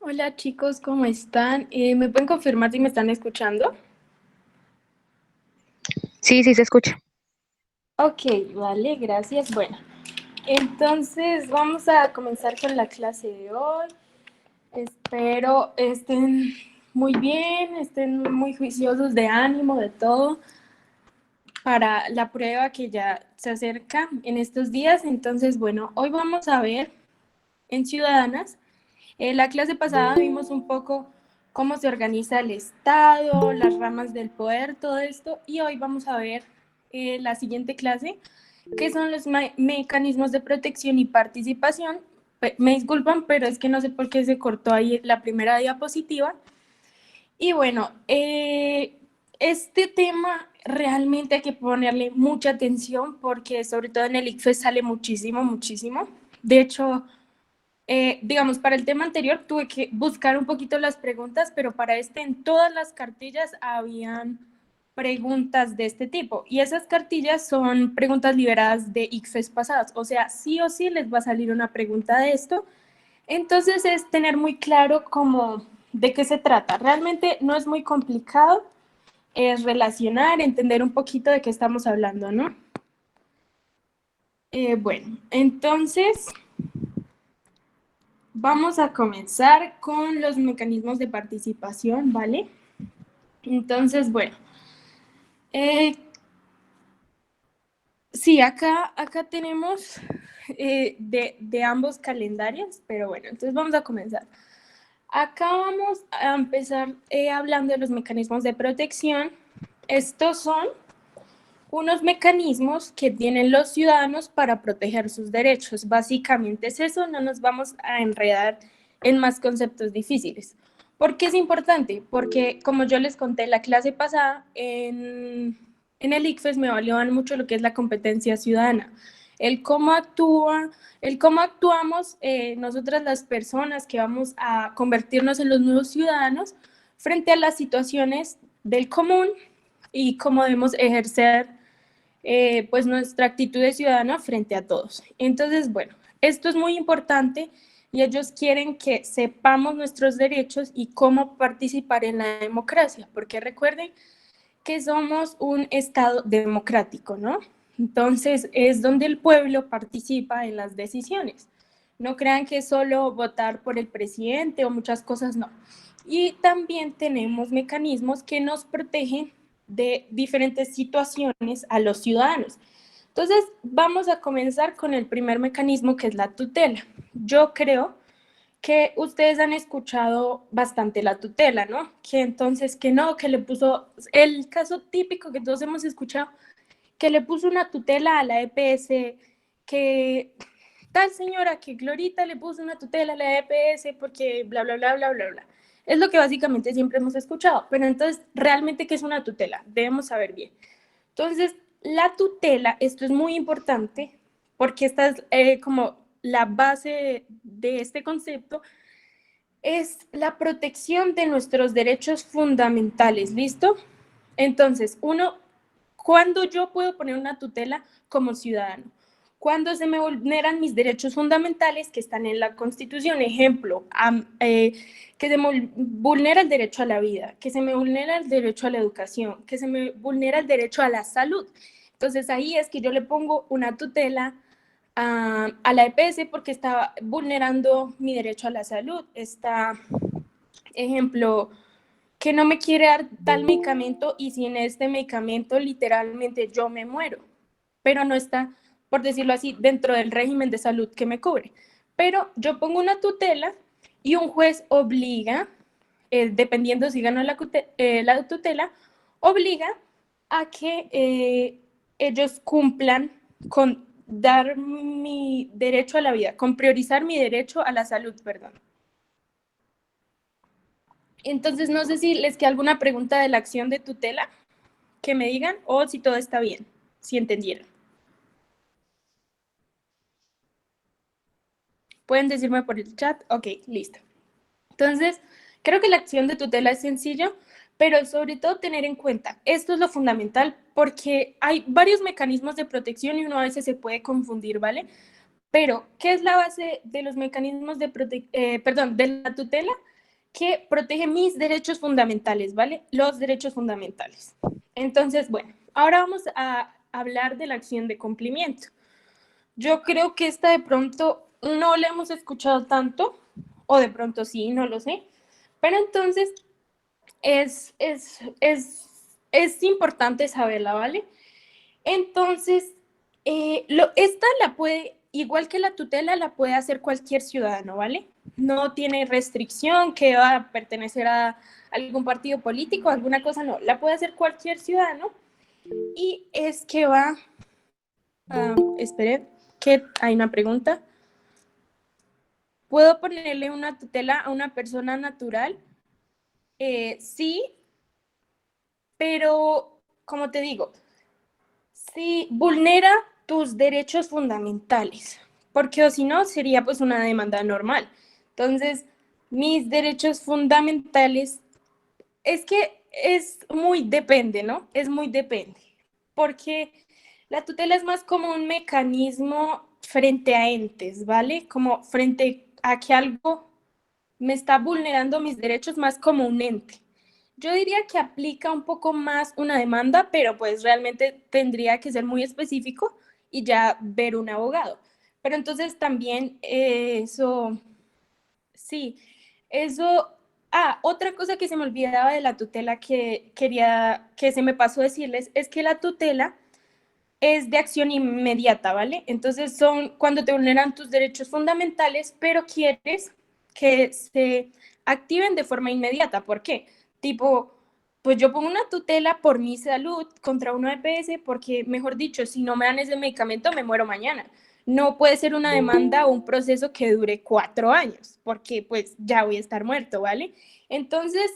Hola chicos, ¿cómo están? ¿Me pueden confirmar si me están escuchando? Sí, sí se escucha. Ok, vale, gracias. Bueno, entonces vamos a comenzar con la clase de hoy. Espero estén muy bien, estén muy juiciosos de ánimo, de todo, para la prueba que ya se acerca en estos días. Entonces, bueno, hoy vamos a ver en Ciudadanas. En la clase pasada vimos un poco cómo se organiza el Estado, las ramas del poder, todo esto, y hoy vamos a ver la siguiente clase, que son los mecanismos de protección y participación. Me disculpan, pero es que no sé por qué se cortó ahí la primera diapositiva. Y bueno, este tema realmente hay que ponerle mucha atención porque sobre todo en el ICFES sale muchísimo, muchísimo. De hecho, digamos, para el tema anterior tuve que buscar un poquito las preguntas, pero para este en todas las cartillas habían preguntas de este tipo. Y esas cartillas son preguntas liberadas de ICFES pasadas. O sea, sí o sí les va a salir una pregunta de esto. Entonces es tener muy claro cómo, de qué se trata. Realmente no es muy complicado, es relacionar, entender un poquito de qué estamos hablando, ¿no? Bueno, entonces vamos a comenzar con los mecanismos de participación, ¿vale? Entonces, bueno, eh, sí, acá tenemos de ambos calendarios, pero bueno, entonces vamos a comenzar. Acá vamos a empezar hablando de los mecanismos de protección. Estos son unos mecanismos que tienen los ciudadanos para proteger sus derechos. Básicamente es eso, no nos vamos a enredar en más conceptos difíciles. ¿Por qué es importante? Porque como yo les conté en la clase pasada, en el ICFES me evaluaban mucho lo que es la competencia ciudadana, el cómo actúa, el cómo actuamos nosotras las personas que vamos a convertirnos en los nuevos ciudadanos frente a las situaciones del común y cómo debemos ejercer pues nuestra actitud de ciudadana frente a todos. Entonces, bueno, esto es muy importante y ellos quieren que sepamos nuestros derechos y cómo participar en la democracia, porque recuerden que somos un Estado democrático, ¿no? Entonces, es donde el pueblo participa en las decisiones. No crean que es solo votar por el presidente o muchas cosas, no. Y también tenemos mecanismos que nos protegen de diferentes situaciones a los ciudadanos. Entonces, vamos a comenzar con el primer mecanismo, que es la tutela. Yo creo que ustedes han escuchado bastante la tutela, ¿no? Que entonces que no, que le puso, el caso típico que todos hemos escuchado, que le puso una tutela a la EPS, que tal señora, que Glorita le puso una tutela a la EPS porque bla, bla, bla, bla, bla, bla. Es lo que básicamente siempre hemos escuchado, pero entonces, ¿realmente qué es una tutela? Debemos saber bien. Entonces, la tutela, esto es muy importante porque esta es como la base de este concepto, es la protección de nuestros derechos fundamentales, ¿listo? Entonces, ¿cuándo yo puedo poner una tutela como ciudadano? Cuando se me vulneran mis derechos fundamentales que están en la Constitución, ejemplo, que se me vulnera el derecho a la vida, que se me vulnera el derecho a la educación, que se me vulnera el derecho a la salud. Entonces ahí es que yo le pongo una tutela a la EPS porque está vulnerando mi derecho a la salud. Está, ejemplo, que no me quiere dar tal medicamento y sin este medicamento literalmente yo me muero, pero no está, por decirlo así, dentro del régimen de salud que me cubre. Pero yo pongo una tutela y un juez obliga, dependiendo si gana la tutela, obliga a que ellos cumplan con dar mi derecho a la vida, con priorizar mi derecho a la salud, perdón. Entonces, no sé si les queda alguna pregunta de la acción de tutela que me digan o si todo está bien, si entendieron. Pueden decirme por el chat. Ok, listo. Entonces, creo que la acción de tutela es sencillo, pero sobre todo tener en cuenta, esto es lo fundamental porque hay varios mecanismos de protección y uno a veces se puede confundir, ¿vale? Pero, ¿qué es la base de los mecanismos de de la tutela? que protege mis derechos fundamentales, ¿vale? Los derechos fundamentales. Entonces, bueno, ahora vamos a hablar de la acción de cumplimiento. Yo creo que esta de pronto no la hemos escuchado tanto, o de pronto sí, no lo sé, pero entonces es importante saberla, ¿vale? Entonces, esta la puede, igual que la tutela, la puede hacer cualquier ciudadano, ¿vale? No tiene restricción que va a pertenecer a algún partido político, alguna cosa, no. La puede hacer cualquier ciudadano y es que va, espere, que hay una pregunta. ¿Puedo ponerle una tutela a una persona natural? Sí, pero como te digo, sí vulnera tus derechos fundamentales, porque o si no sería pues una demanda normal. Entonces, mis derechos fundamentales es que es muy depende, ¿no? Es muy depende, porque la tutela es más como un mecanismo frente a entes, ¿vale? Como frente a que algo me está vulnerando mis derechos más como un ente. Yo diría que aplica un poco más una demanda, pero pues realmente tendría que ser muy específico y ya ver un abogado. Pero entonces también eso, sí, eso, otra cosa que se me olvidaba de la tutela que quería, que se me pasó decirles, es que la tutela es de acción inmediata, ¿vale? Entonces son cuando te vulneran tus derechos fundamentales, pero quieres que se activen de forma inmediata. ¿Por qué? Tipo, pues yo pongo una tutela por mi salud contra una EPS porque, mejor dicho, si no me dan ese medicamento, me muero mañana. No puede ser una demanda o un proceso que dure 4 años, porque pues ya voy a estar muerto, ¿vale? Entonces,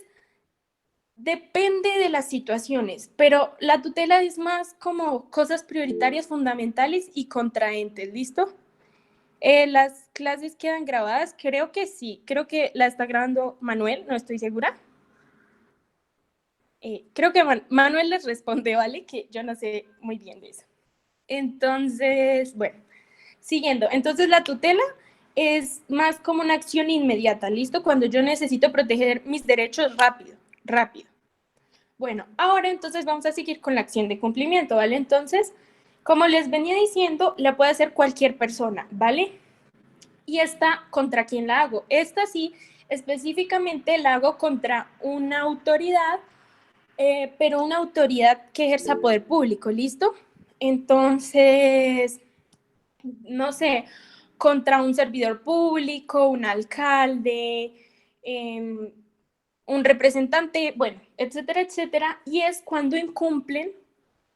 depende de las situaciones, pero la tutela es más como cosas prioritarias, fundamentales y contraentes, ¿listo? Las clases quedan grabadas, creo que sí, creo que la está grabando Manuel, no estoy segura. Creo que Manuel les responde, ¿vale? Que yo no sé muy bien de eso. Entonces, bueno, siguiendo, entonces la tutela es más como una acción inmediata, ¿listo? Cuando yo necesito proteger mis derechos rápido, rápido. Bueno, ahora entonces vamos a seguir con la acción de cumplimiento, ¿vale? Entonces, como les venía diciendo, la puede hacer cualquier persona, ¿vale? Y esta, ¿contra quién la hago? Esta sí, específicamente la hago contra una autoridad, pero una autoridad que ejerza poder público, ¿listo? Entonces, no sé, contra un servidor público, un alcalde, un representante, bueno, etcétera, etcétera, y es cuando incumplen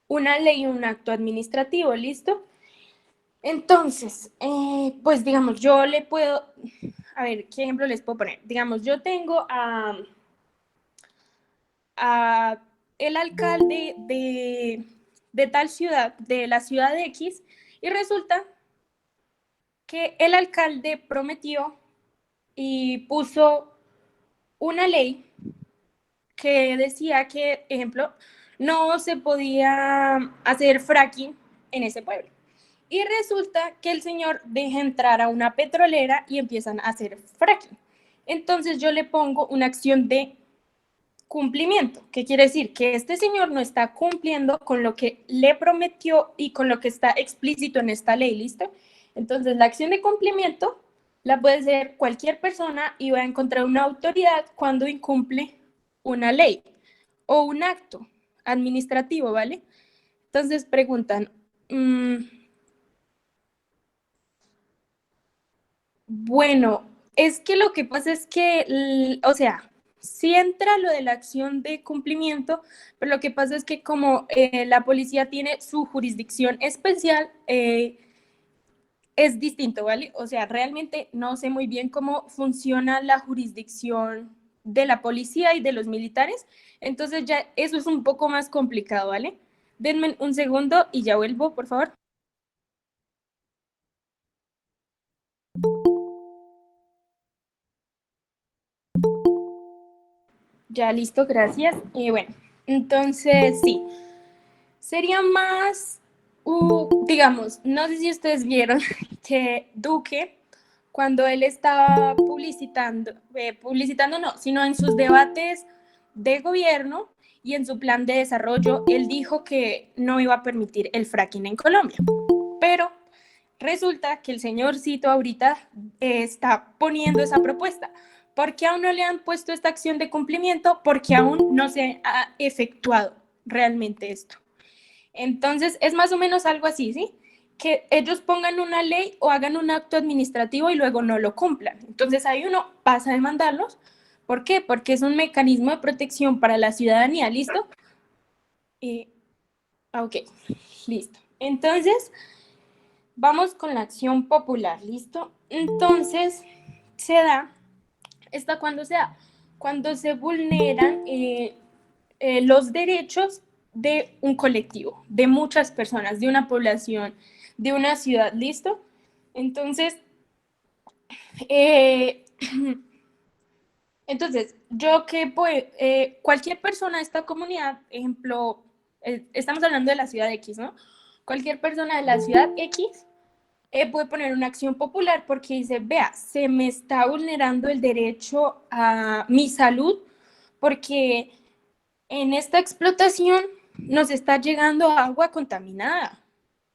una ley o un acto administrativo, ¿listo? Entonces, pues digamos, yo le puedo, a ver, ¿qué ejemplo les puedo poner? Digamos, yo tengo a el alcalde de tal ciudad, de la ciudad de X, y resulta que el alcalde prometió y puso una ley que decía que, ejemplo, no se podía hacer fracking en ese pueblo. Y resulta que el señor deja entrar a una petrolera y empiezan a hacer fracking. Entonces yo le pongo una acción de cumplimiento, que quiere decir que este señor no está cumpliendo con lo que le prometió y con lo que está explícito en esta ley, ¿listo? Entonces la acción de cumplimiento la puede hacer cualquier persona y va a encontrar una autoridad cuando incumple una ley o un acto administrativo, ¿vale? Entonces preguntan, bueno, es que lo que pasa es que, o sea, sí entra lo de la acción de cumplimiento, pero lo que pasa es que como la policía tiene su jurisdicción especial, es distinto, ¿vale? O sea, realmente no sé muy bien cómo funciona la jurisdicción de la policía y de los militares, entonces ya eso es un poco más complicado, ¿vale? Denme un segundo y ya vuelvo, por favor. Ya listo, gracias. Y bueno, entonces sí, sería más, digamos, no sé si ustedes vieron que Duque cuando él estaba publicitando no, sino en sus debates de gobierno y en su plan de desarrollo, él dijo que no iba a permitir el fracking en Colombia. Pero resulta que el señor Cito ahorita está poniendo esa propuesta. ¿Por qué aún no le han puesto esta acción de cumplimiento? Porque aún no se ha efectuado realmente esto. Entonces, es más o menos algo así, ¿sí? Que ellos pongan una ley o hagan un acto administrativo y luego no lo cumplan. Entonces, ahí uno pasa a demandarlos. ¿Por qué? Porque es un mecanismo de protección para la ciudadanía, ¿listo? Ok, listo. Entonces, vamos con la acción popular, ¿listo? Entonces, se da, ¿esta cuándo se da? Cuando se vulneran los derechos de un colectivo, de muchas personas, de una población, de una ciudad, ¿listo? Entonces, eh, yo que pues, cualquier persona de esta comunidad, ejemplo, estamos hablando de la ciudad X, ¿no? Cualquier persona de la ciudad X puede poner una acción popular porque dice, vea, se me está vulnerando el derecho a mi salud porque en esta explotación nos está llegando agua contaminada,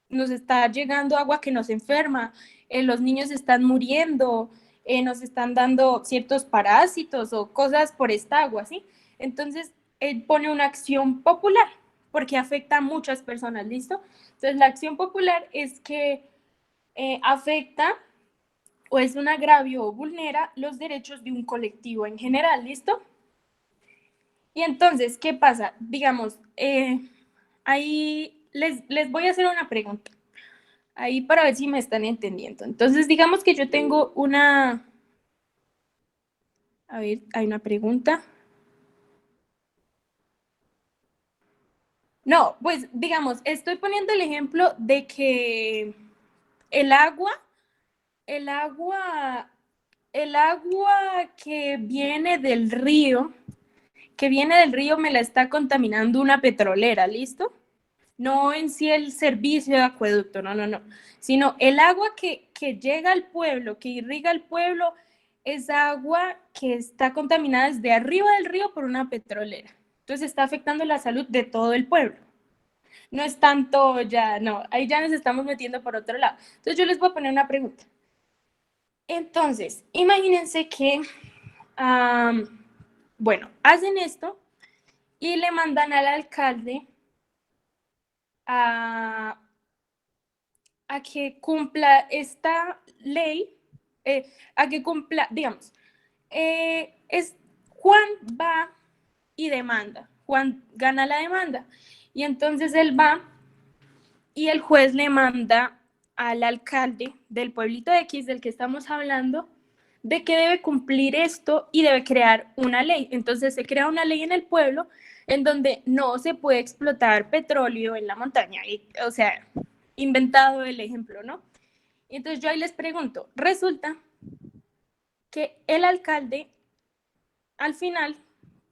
nos está llegando agua que nos enferma, los niños están muriendo, nos están dando ciertos parásitos o cosas por esta agua, ¿sí? Entonces, él pone una acción popular porque afecta a muchas personas, ¿listo? Entonces, la acción popular es que afecta o es un agravio o vulnera los derechos de un colectivo en general, ¿listo? Y entonces, ¿qué pasa? Digamos, ahí les voy a hacer una pregunta, ahí para ver si me están entendiendo. Entonces, digamos que yo tengo una, a ver, hay una pregunta. No, pues digamos, estoy poniendo el ejemplo de que el agua, el agua, el agua que viene del río me la está contaminando una petrolera, ¿listo? No en sí el servicio de acueducto, no, no, no, sino el agua que llega al pueblo, que irriga al pueblo, es agua que está contaminada desde arriba del río por una petrolera. Entonces está afectando la salud de todo el pueblo. No es tanto ya, no, ahí ya nos estamos metiendo por otro lado. Entonces yo les voy a poner una pregunta. Entonces, imagínense que, bueno, hacen esto y le mandan al alcalde a, a que cumpla esta ley, a que cumpla, digamos, es Juan va y demanda, Juan gana la demanda y entonces él va y el juez le manda al alcalde del pueblito X del que estamos hablando de que debe cumplir esto y debe crear una ley. Entonces se crea una ley en el pueblo en donde no se puede explotar petróleo en la montaña. Y, o sea, inventado el ejemplo, ¿no? Entonces yo ahí les pregunto, resulta que el alcalde al final,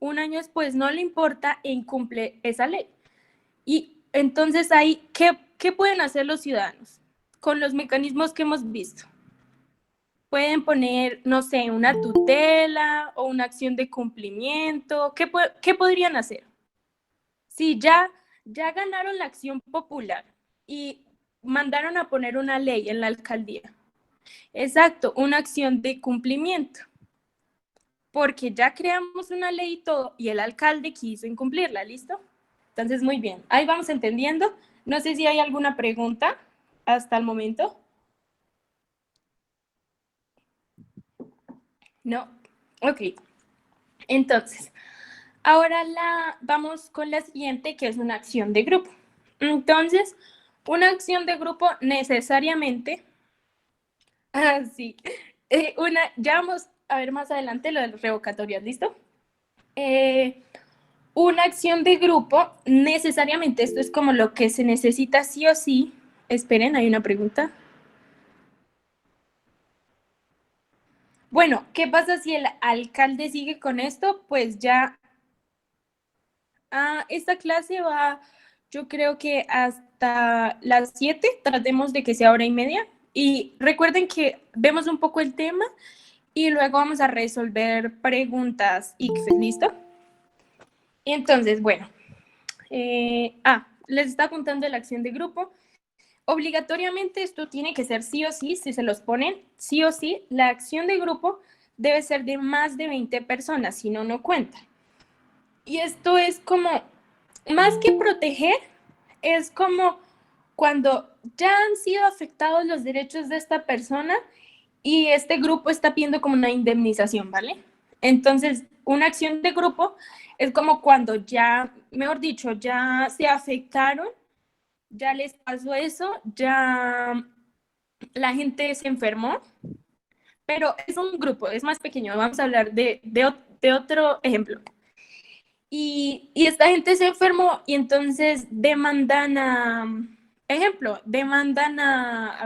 un año después, no le importa e incumple esa ley. Y entonces ahí, ¿qué pueden hacer los ciudadanos con los mecanismos que hemos visto? Pueden poner, no sé, una tutela o una acción de cumplimiento. ¿Qué podrían hacer? Si ya ganaron la acción popular y mandaron a poner una ley en la alcaldía. Exacto, una acción de cumplimiento. Porque ya creamos una ley y todo, y el alcalde quiso incumplirla, ¿listo? Entonces, muy bien, ahí vamos entendiendo. No sé si hay alguna pregunta hasta el momento. No, ok. Entonces, ahora vamos con la siguiente, que es una acción de grupo. Entonces, una acción de grupo necesariamente, sí, ya vamos a ver más adelante lo de las revocatorias, ¿listo? Una acción de grupo, necesariamente esto es como lo que se necesita sí o sí. Esperen, hay una pregunta. Bueno, ¿qué pasa si el alcalde sigue con esto? Pues ya esta clase va, yo creo que hasta las 7, tratemos de que sea hora y media Y recuerden que vemos un poco el tema y luego vamos a resolver preguntas ICFES, ¿listo? Y entonces, bueno, les está contando la acción de grupo. Obligatoriamente esto tiene que ser sí o sí, si se los ponen sí o sí, la acción de grupo debe ser de más de 20 personas, si no, no cuenta. Y esto es como, más que proteger, es como cuando ya han sido afectados los derechos de esta persona y este grupo está pidiendo como una indemnización, ¿vale? Entonces, una acción de grupo es como cuando ya, mejor dicho, ya se afectaron, ya les pasó eso, ya la gente se enfermó, pero es un grupo, es más pequeño. Vamos a hablar de otro ejemplo. Y esta gente se enfermó y entonces demandan a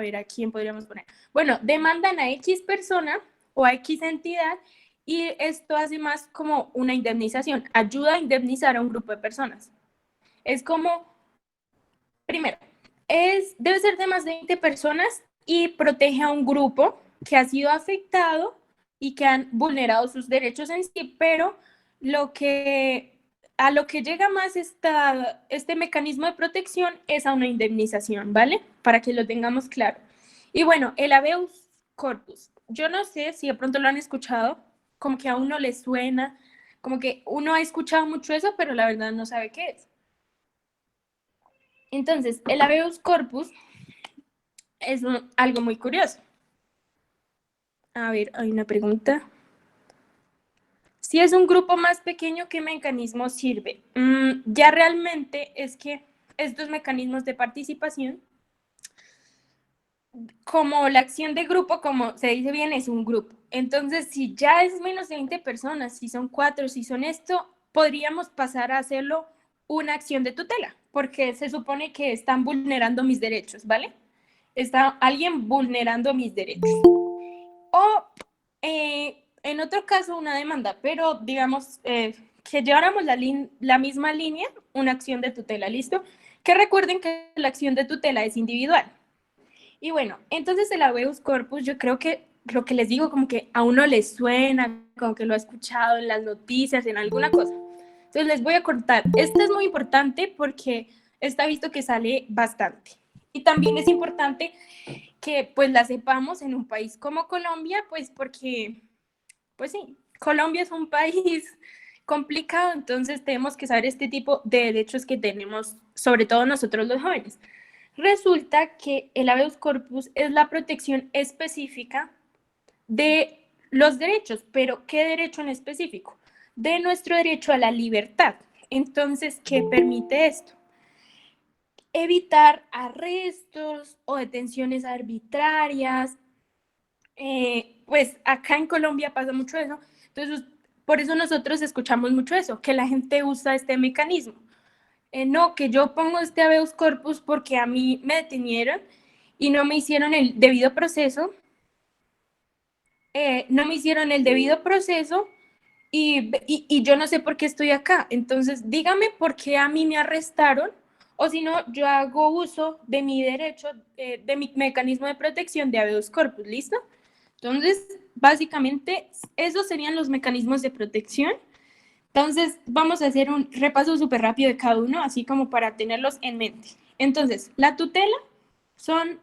ver, ¿a quién podríamos poner? Bueno, demandan a X persona o a X entidad y esto hace más como una indemnización, ayuda a indemnizar a un grupo de personas. Es como, primero, debe ser de más de 20 personas y protege a un grupo que ha sido afectado y que han vulnerado sus derechos en sí, pero a lo que llega más este mecanismo de protección es a una indemnización, ¿vale? Para que lo tengamos claro. Y bueno, el habeas corpus. Yo no sé si de pronto lo han escuchado, como que a uno le suena, como que uno ha escuchado mucho eso, pero la verdad no sabe qué es. Entonces, el habeas corpus es algo muy curioso. A ver, hay una pregunta. Si es un grupo más pequeño, ¿qué mecanismo sirve? Ya realmente es que estos mecanismos de participación, como la acción de grupo, como se dice bien, es un grupo. Entonces, si ya es menos de 20 personas, si son 4, si son esto, podríamos pasar a hacerlo una acción de tutela, porque se supone que están vulnerando mis derechos, ¿vale? Está alguien vulnerando mis derechos. O en otro caso una demanda, pero digamos que lleváramos la misma línea, una acción de tutela, ¿listo? Que recuerden que la acción de tutela es individual. Y bueno, entonces el habeas corpus, yo creo que lo que les digo, como que a uno le suena, como que lo ha escuchado en las noticias, en alguna cosa. Entonces les voy a contar. Esto es muy importante porque está visto que sale bastante. Y también es importante que pues la sepamos en un país como Colombia, pues porque, pues sí, Colombia es un país complicado, entonces tenemos que saber este tipo de derechos que tenemos, sobre todo nosotros los jóvenes. Resulta que el habeas corpus es la protección específica de los derechos, pero ¿qué derecho en específico? De nuestro derecho a la libertad. Entonces, ¿qué permite esto? Evitar arrestos o detenciones arbitrarias. Pues acá en Colombia pasa mucho eso. Entonces, por eso nosotros escuchamos mucho eso, que la gente usa este mecanismo. No, que yo pongo este habeas corpus porque a mí me detenieron y no me hicieron el debido proceso. No me hicieron el debido proceso y yo no sé por qué estoy acá. Entonces, dígame por qué a mí me arrestaron o si no, yo hago uso de mi derecho, de mi mecanismo de protección de habeas corpus, ¿listo? Entonces, básicamente, esos serían los mecanismos de protección. Entonces, vamos a hacer un repaso súper rápido de cada uno, así como para tenerlos en mente. Entonces, la tutela son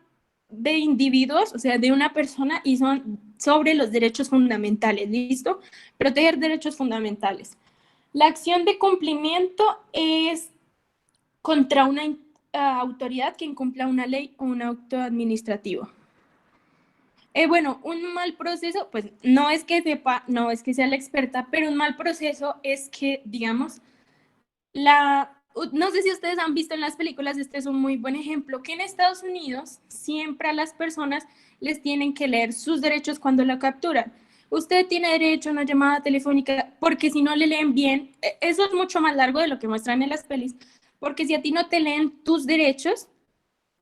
de individuos, o sea, de una persona y son sobre los derechos fundamentales, ¿listo? Proteger derechos fundamentales. La acción de cumplimiento es contra una autoridad que incumpla una ley o un acto administrativo. Bueno, un mal proceso, pues no es que sepa, no es que sea la experta, pero un mal proceso es que, digamos, no sé si ustedes han visto en las películas, este es un muy buen ejemplo, que en Estados Unidos siempre a las personas les tienen que leer sus derechos cuando la capturan. Usted tiene derecho a una llamada telefónica, porque si no le leen bien, eso es mucho más largo de lo que muestran en las pelis, porque si a ti no te leen tus derechos,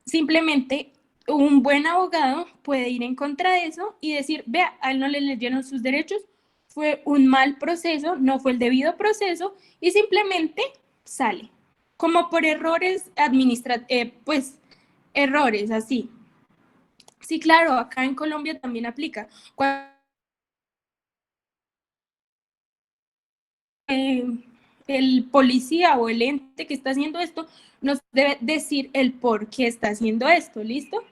simplemente un buen abogado puede ir en contra de eso y decir, vea, a él no le leyeron sus derechos, fue un mal proceso, no fue el debido proceso y simplemente sale, como por errores administrativos, pues errores así. Sí, claro, acá en Colombia también aplica. El policía o el ente que está haciendo esto nos debe decir el por qué está haciendo esto, ¿listo?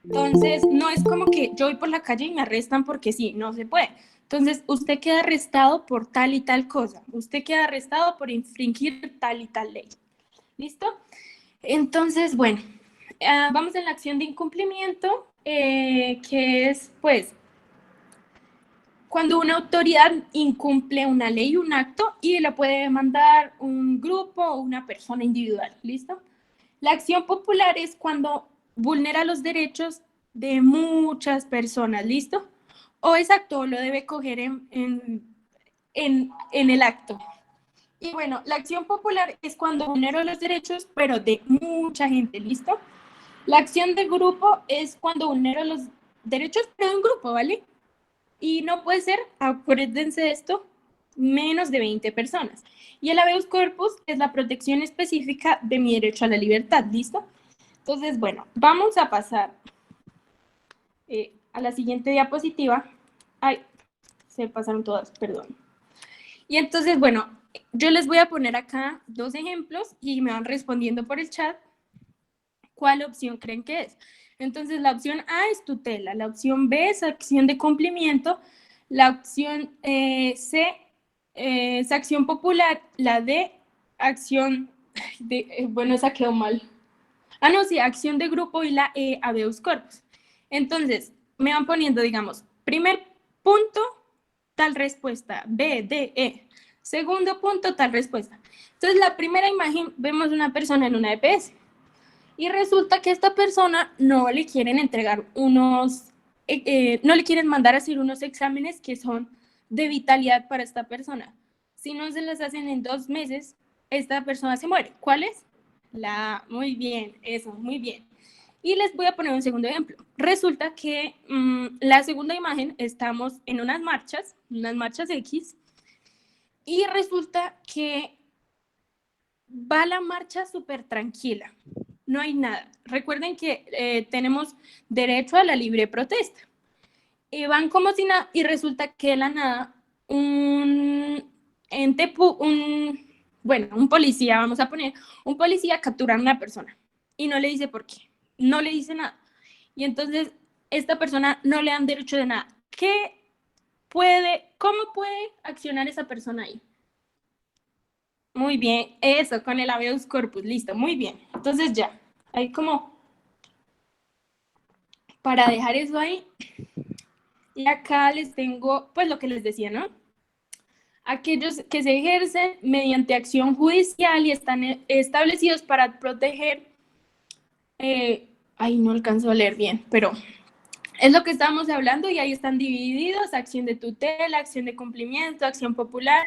Entonces, no es como que yo voy por la calle y me arrestan porque sí, no se puede. Entonces, usted queda arrestado por tal y tal cosa. Usted queda arrestado por infringir tal y tal ley. ¿Listo? Entonces, bueno, vamos en la acción de incumplimiento, que es, pues, cuando una autoridad incumple una ley, un acto, y la puede demandar un grupo o una persona individual, ¿listo? La acción popular es cuando vulnera los derechos de muchas personas, ¿listo? O ese acto lo debe coger en el acto. Y bueno, la acción popular es cuando vulnero los derechos, pero de mucha gente, ¿listo? La acción de grupo es cuando vulnero los derechos, pero de un grupo, ¿vale? Y no puede ser, acuérdense de esto, menos de 20 personas. Y el habeas corpus es la protección específica de mi derecho a la libertad, ¿listo? Entonces, bueno, vamos a pasar a la siguiente diapositiva. Ay, se pasaron todas, perdón. Y entonces, bueno, yo les voy a poner acá dos ejemplos y me van respondiendo por el chat cuál opción creen que es. Entonces, la opción A es tutela, la opción B es acción de cumplimiento, la opción C es acción popular, la D, acción de, bueno, esa quedó mal. Ah, no, sí, acción de grupo y la E, habeas corpus. Entonces, me van poniendo, digamos, primer punto, tal respuesta, B, D, E. Segundo punto, tal respuesta. Entonces, la primera imagen, vemos una persona en una EPS. Y resulta que a esta persona no le quieren entregar no le quieren mandar a hacer unos exámenes que son de vitalidad para esta persona. Si no se las hacen en 2 meses, esta persona se muere. ¿Cuál es? Muy bien, eso, muy bien. Y les voy a poner un segundo ejemplo. Resulta que la segunda imagen, estamos en unas marchas X, y resulta que va la marcha súper tranquila, no hay nada. Recuerden que tenemos derecho a la libre protesta. Y van como si nada, y resulta que de la nada un ente, un policía, vamos a poner, un policía captura a una persona y no le dice por qué, no le dice nada. Y entonces esta persona no le dan derecho de nada. ¿Cómo puede accionar esa persona ahí? Muy bien, eso, con el habeas corpus, listo, muy bien. Entonces ya, hay como para dejar eso ahí. Y acá les tengo, pues lo que les decía, ¿no? Aquellos que se ejercen mediante acción judicial y están establecidos para proteger, ay, no alcanzo a leer bien, pero es lo que estamos hablando y ahí están divididos: acción de tutela, acción de cumplimiento, acción popular,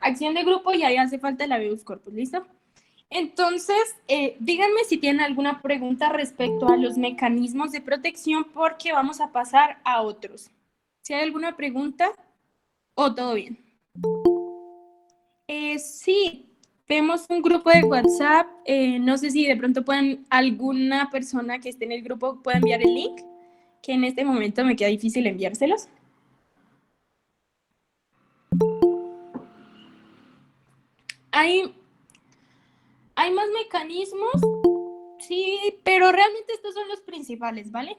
acción de grupo, y ahí hace falta el habeas corpus, ¿listo? Entonces, díganme si tienen alguna pregunta respecto a los mecanismos de protección, porque vamos a pasar a otros. Si hay alguna pregunta, o todo bien. Sí, vemos un grupo de WhatsApp. No sé si de pronto alguna persona que esté en el grupo pueda enviar el link, que en este momento me queda difícil enviárselos. Hay, hay más mecanismos, sí, pero realmente estos son los principales, ¿vale?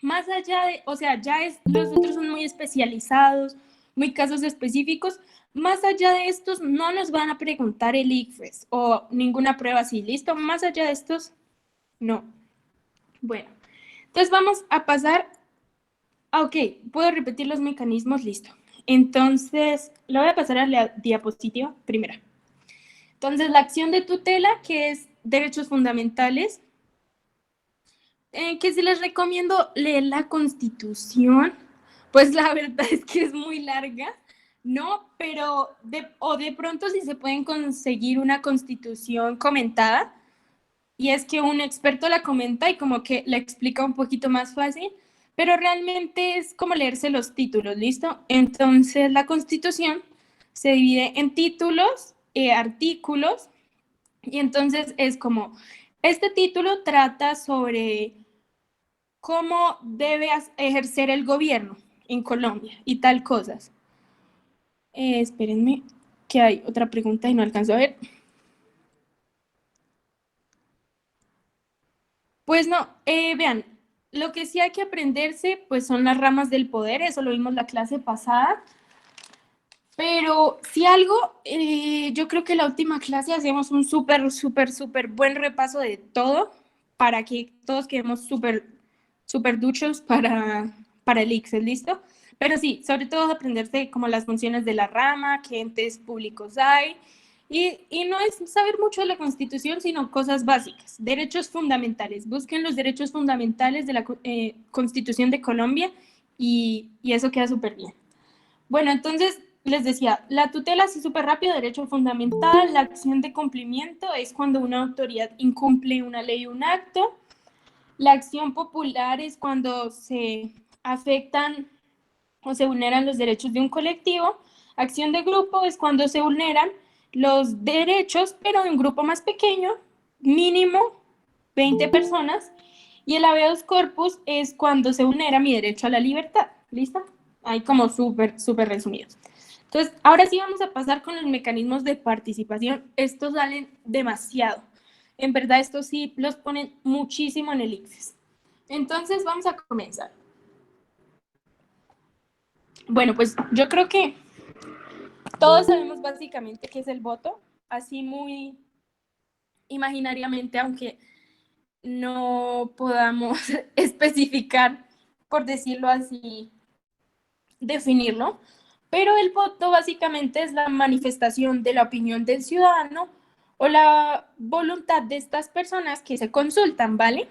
Más allá de, o sea, los otros son muy especializados, muy casos específicos. Más allá de estos, no nos van a preguntar el ICFES o ninguna prueba así, ¿listo? Más allá de estos, no. Bueno, entonces vamos a pasar, ok, puedo repetir los mecanismos, listo. Entonces, lo voy a pasar a la diapositiva primera. Entonces, la acción de tutela, que es derechos fundamentales, que si les recomiendo leer la Constitución, pues la verdad es que es muy larga, ¿no? Pero de pronto si se pueden conseguir una Constitución comentada, y es que un experto la comenta y como que la explica un poquito más fácil, pero realmente es como leerse los títulos, ¿listo? Entonces la Constitución se divide en títulos, artículos, y entonces es como, este título trata sobre cómo debe ejercer el gobierno en Colombia y tal cosas. Espérenme, que hay otra pregunta y no alcanzo a ver. Pues no, vean, lo que sí hay que aprenderse, pues son las ramas del poder, eso lo vimos la clase pasada, pero si algo, yo creo que la última clase hacemos un súper buen repaso de todo para que todos quedemos súper duchos para el Excel, ¿listo? Pero sí, sobre todo aprenderse como las funciones de la rama, qué entes públicos hay, y no es saber mucho de la Constitución, sino cosas básicas, derechos fundamentales. Busquen los derechos fundamentales de la Constitución de Colombia y eso queda súper bien. Bueno, entonces les decía, la tutela así súper rápido, derecho fundamental, la acción de cumplimiento es cuando una autoridad incumple una ley o un acto, la acción popular es cuando se afectan o se vulneran los derechos de un colectivo, acción de grupo es cuando se vulneran los derechos, pero de un grupo más pequeño, mínimo 20 personas, y el habeas corpus es cuando se vulnera mi derecho a la libertad. ¿Listo? Ahí como súper resumidos. Entonces, ahora sí vamos a pasar con los mecanismos de participación. Estos salen demasiado. En verdad, estos sí los ponen muchísimo en el ICFES. Entonces, vamos a comenzar. Bueno, pues yo creo que todos sabemos básicamente qué es el voto, así muy imaginariamente, aunque no podamos especificar, por decirlo así, definirlo, pero el voto básicamente es la manifestación de la opinión del ciudadano o la voluntad de estas personas que se consultan, ¿vale?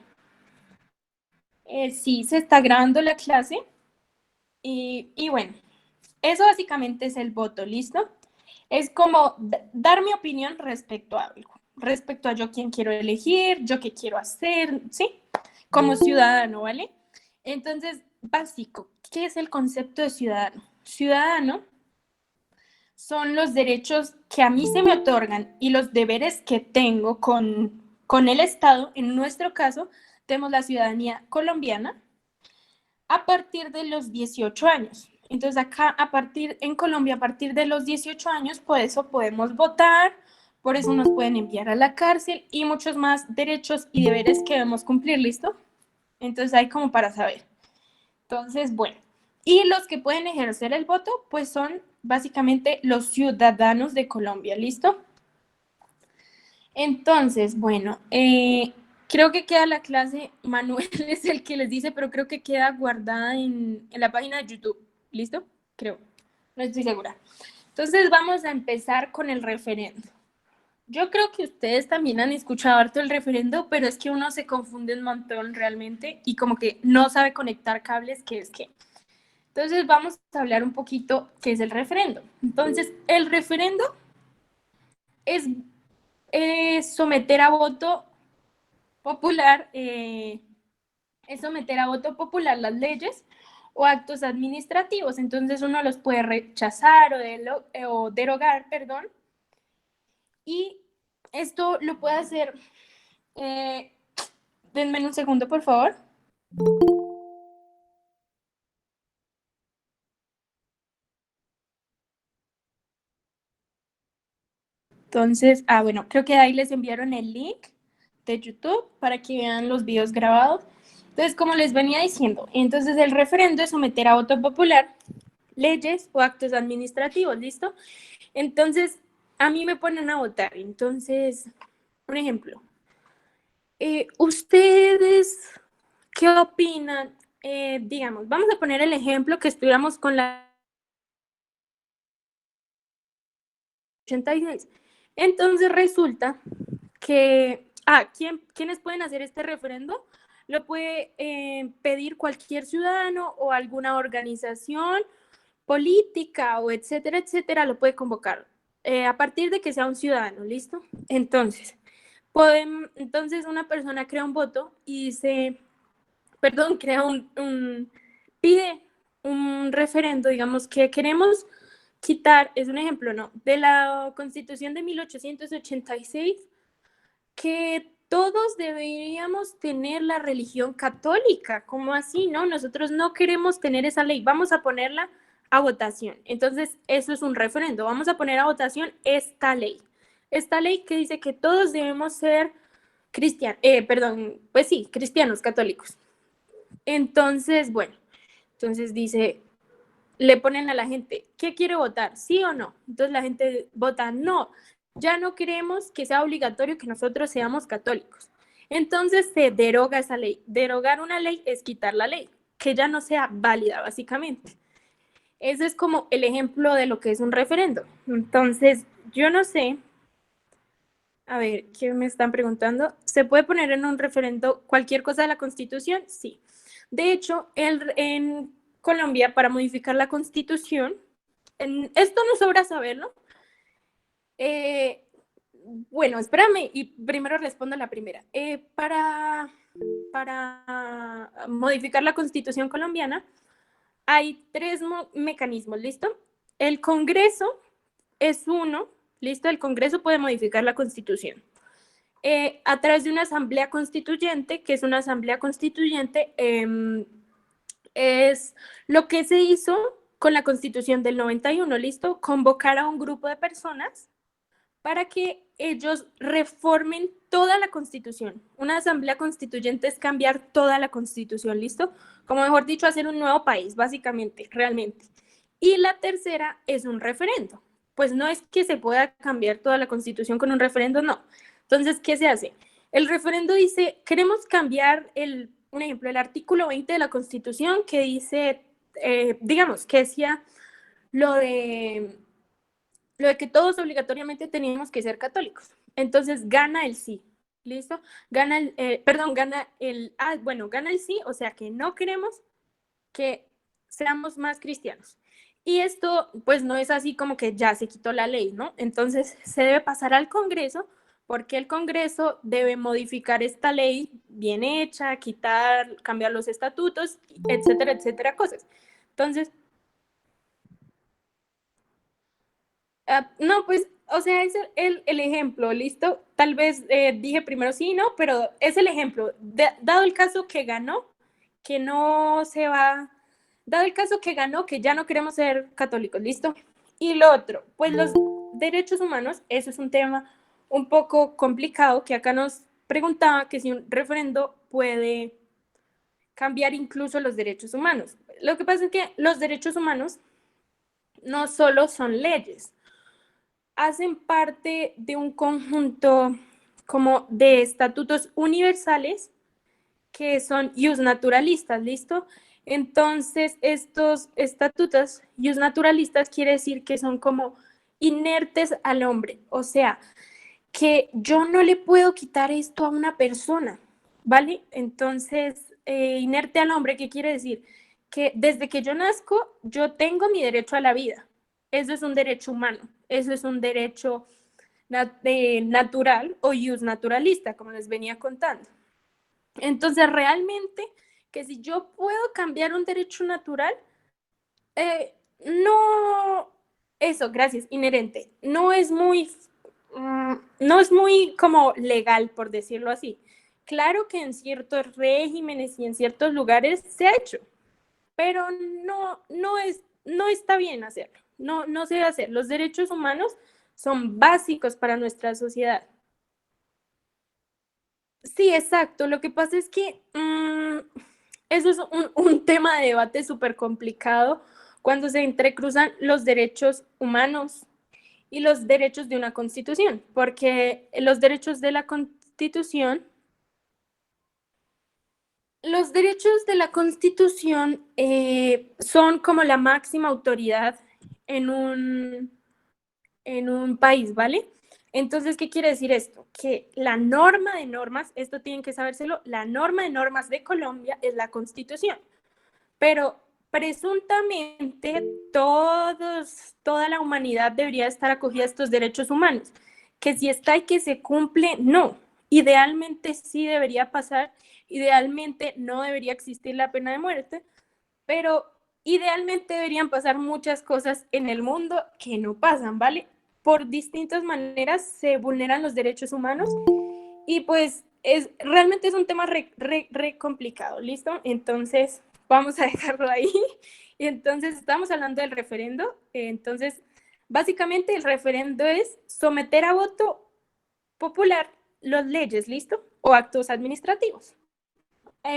Sí, se está grabando la clase y bueno, eso básicamente es el voto, ¿listo? Es como dar mi opinión respecto a algo, respecto a yo quién quiero elegir, yo qué quiero hacer, ¿sí? Como ciudadano, ¿vale? Entonces, básico, ¿qué es el concepto de ciudadano? Ciudadano son los derechos que a mí se me otorgan y los deberes que tengo con el Estado. En nuestro caso, tenemos la ciudadanía colombiana a partir de los 18 años. Entonces acá en Colombia a partir de los 18 años, por eso podemos votar, por eso nos pueden enviar a la cárcel y muchos más derechos y deberes que debemos cumplir, ¿listo? Entonces hay como para saber. Entonces, bueno, y los que pueden ejercer el voto, pues son básicamente los ciudadanos de Colombia, ¿listo? Entonces, bueno, creo que queda la clase, Manuel es el que les dice, pero creo que queda guardada en la página de YouTube, ¿listo? Creo, no estoy segura. Entonces vamos a empezar con el referendo. Yo creo que ustedes también han escuchado harto el referendo, pero es que uno se confunde un montón realmente y como que no sabe conectar cables, qué es qué. Entonces vamos a hablar un poquito qué es el referendo. Entonces, el referendo es someter a voto popular, es someter a voto popular las leyes o actos administrativos. Entonces uno los puede rechazar o derogar, perdón. Y esto lo puede hacer, denme un segundo, por favor. Entonces, bueno, creo que ahí les enviaron el link de YouTube para que vean los videos grabados. Entonces, como les venía diciendo, entonces el referendo es someter a voto popular leyes o actos administrativos, ¿listo? Entonces, a mí me ponen a votar. Entonces, por ejemplo, ¿ustedes qué opinan? Digamos, vamos a poner el ejemplo que estuviéramos con la 86. Entonces resulta que, ¿quiénes pueden hacer este referendo? Lo puede pedir cualquier ciudadano o alguna organización política o etcétera, lo puede convocar a partir de que sea un ciudadano, ¿listo? Entonces una persona crea un voto y dice, perdón, pide un referendo, digamos que queremos quitar, es un ejemplo, ¿no? De la Constitución de 1886, que todos deberíamos tener la religión católica. ¿Cómo así? No, nosotros no queremos tener esa ley. Vamos a ponerla a votación. Entonces, eso es un referendo. Vamos a poner a votación esta ley. Esta ley que dice que todos debemos ser pues sí, cristianos católicos. Entonces, bueno, entonces dice, le ponen a la gente, ¿qué quiere votar? ¿Sí o no? Entonces la gente vota no. Ya no queremos que sea obligatorio que nosotros seamos católicos. Entonces se deroga esa ley. Derogar una ley es quitar la ley, que ya no sea válida, básicamente. Ese es como el ejemplo de lo que es un referendo. Entonces, yo no sé, a ver, ¿qué me están preguntando? ¿Se puede poner en un referendo cualquier cosa de la Constitución? Sí. De hecho, en Colombia, para modificar la Constitución, esto no sobra saberlo. Bueno, espérame y primero respondo a la primera. Para modificar la Constitución colombiana, hay tres mecanismos, ¿listo? El Congreso es uno, ¿listo? El Congreso puede modificar la Constitución. A través de una asamblea constituyente, que es una asamblea constituyente, es lo que se hizo con la Constitución del 91, ¿listo? Convocar a un grupo de personas para que ellos reformen toda la Constitución. Una asamblea constituyente es cambiar toda la Constitución, ¿listo? Como mejor dicho, hacer un nuevo país, básicamente, realmente. Y la tercera es un referendo. Pues no es que se pueda cambiar toda la Constitución con un referendo, no. Entonces, ¿qué se hace? El referendo dice, queremos cambiar un ejemplo, el artículo 20 de la Constitución que dice, digamos, que decía lo de que todos obligatoriamente teníamos que ser católicos. Entonces gana el sí, ¿listo? Gana gana el sí, o sea que no queremos que seamos más cristianos. Y esto pues no es así como que ya se quitó la ley, ¿no? Entonces se debe pasar al Congreso porque el Congreso debe modificar esta ley bien hecha, cambiar los estatutos, etcétera, etcétera, cosas. Entonces, no, pues, o sea, es el ejemplo, ¿listo? Tal vez dije primero sí, no, pero es el ejemplo. Dado el caso que ganó, que no se va, dado el caso que ganó, que ya no queremos ser católicos, ¿listo? Y lo otro, pues los derechos humanos, eso es un tema un poco complicado, que acá nos preguntaba que si un referendo puede cambiar incluso los derechos humanos. Lo que pasa es que los derechos humanos no solo son leyes, hacen parte de un conjunto como de estatutos universales que son naturalistas, ¿listo? Entonces, estos estatutos naturalistas quiere decir que son como inertes al hombre, o sea, que yo no le puedo quitar esto a una persona, ¿vale? Entonces, inerte al hombre, ¿qué quiere decir? Que desde que yo nazco, yo tengo mi derecho a la vida. Eso es un derecho humano, eso es un derecho natural o naturalista, como les venía contando. Entonces, realmente, que si yo puedo cambiar un derecho natural, no, eso, gracias, inherente, no es muy como legal, por decirlo así. Claro que en ciertos regímenes y en ciertos lugares se ha hecho, pero no está bien hacerlo, no se debe hacer. Los derechos humanos son básicos para nuestra sociedad. Sí, exacto. Lo que pasa es que eso es un tema de debate súper complicado cuando se entrecruzan los derechos humanos y los derechos de una constitución, porque los derechos de la constitución son como la máxima autoridad en en un país, ¿vale? Entonces, ¿qué quiere decir esto? Que la norma de normas, esto tienen que sabérselo, la norma de normas de Colombia es la Constitución, pero presuntamente toda la humanidad debería estar acogida a estos derechos humanos, que si está y que se cumple, no. Idealmente sí debería pasar, idealmente no debería existir la pena de muerte, pero idealmente deberían pasar muchas cosas en el mundo que no pasan, ¿vale? Por distintas maneras se vulneran los derechos humanos y pues realmente es un tema re complicado, ¿listo? Entonces, vamos a dejarlo ahí. Y entonces, estamos hablando del referendo. Entonces, básicamente el referendo es someter a voto popular las leyes, ¿listo? O actos administrativos.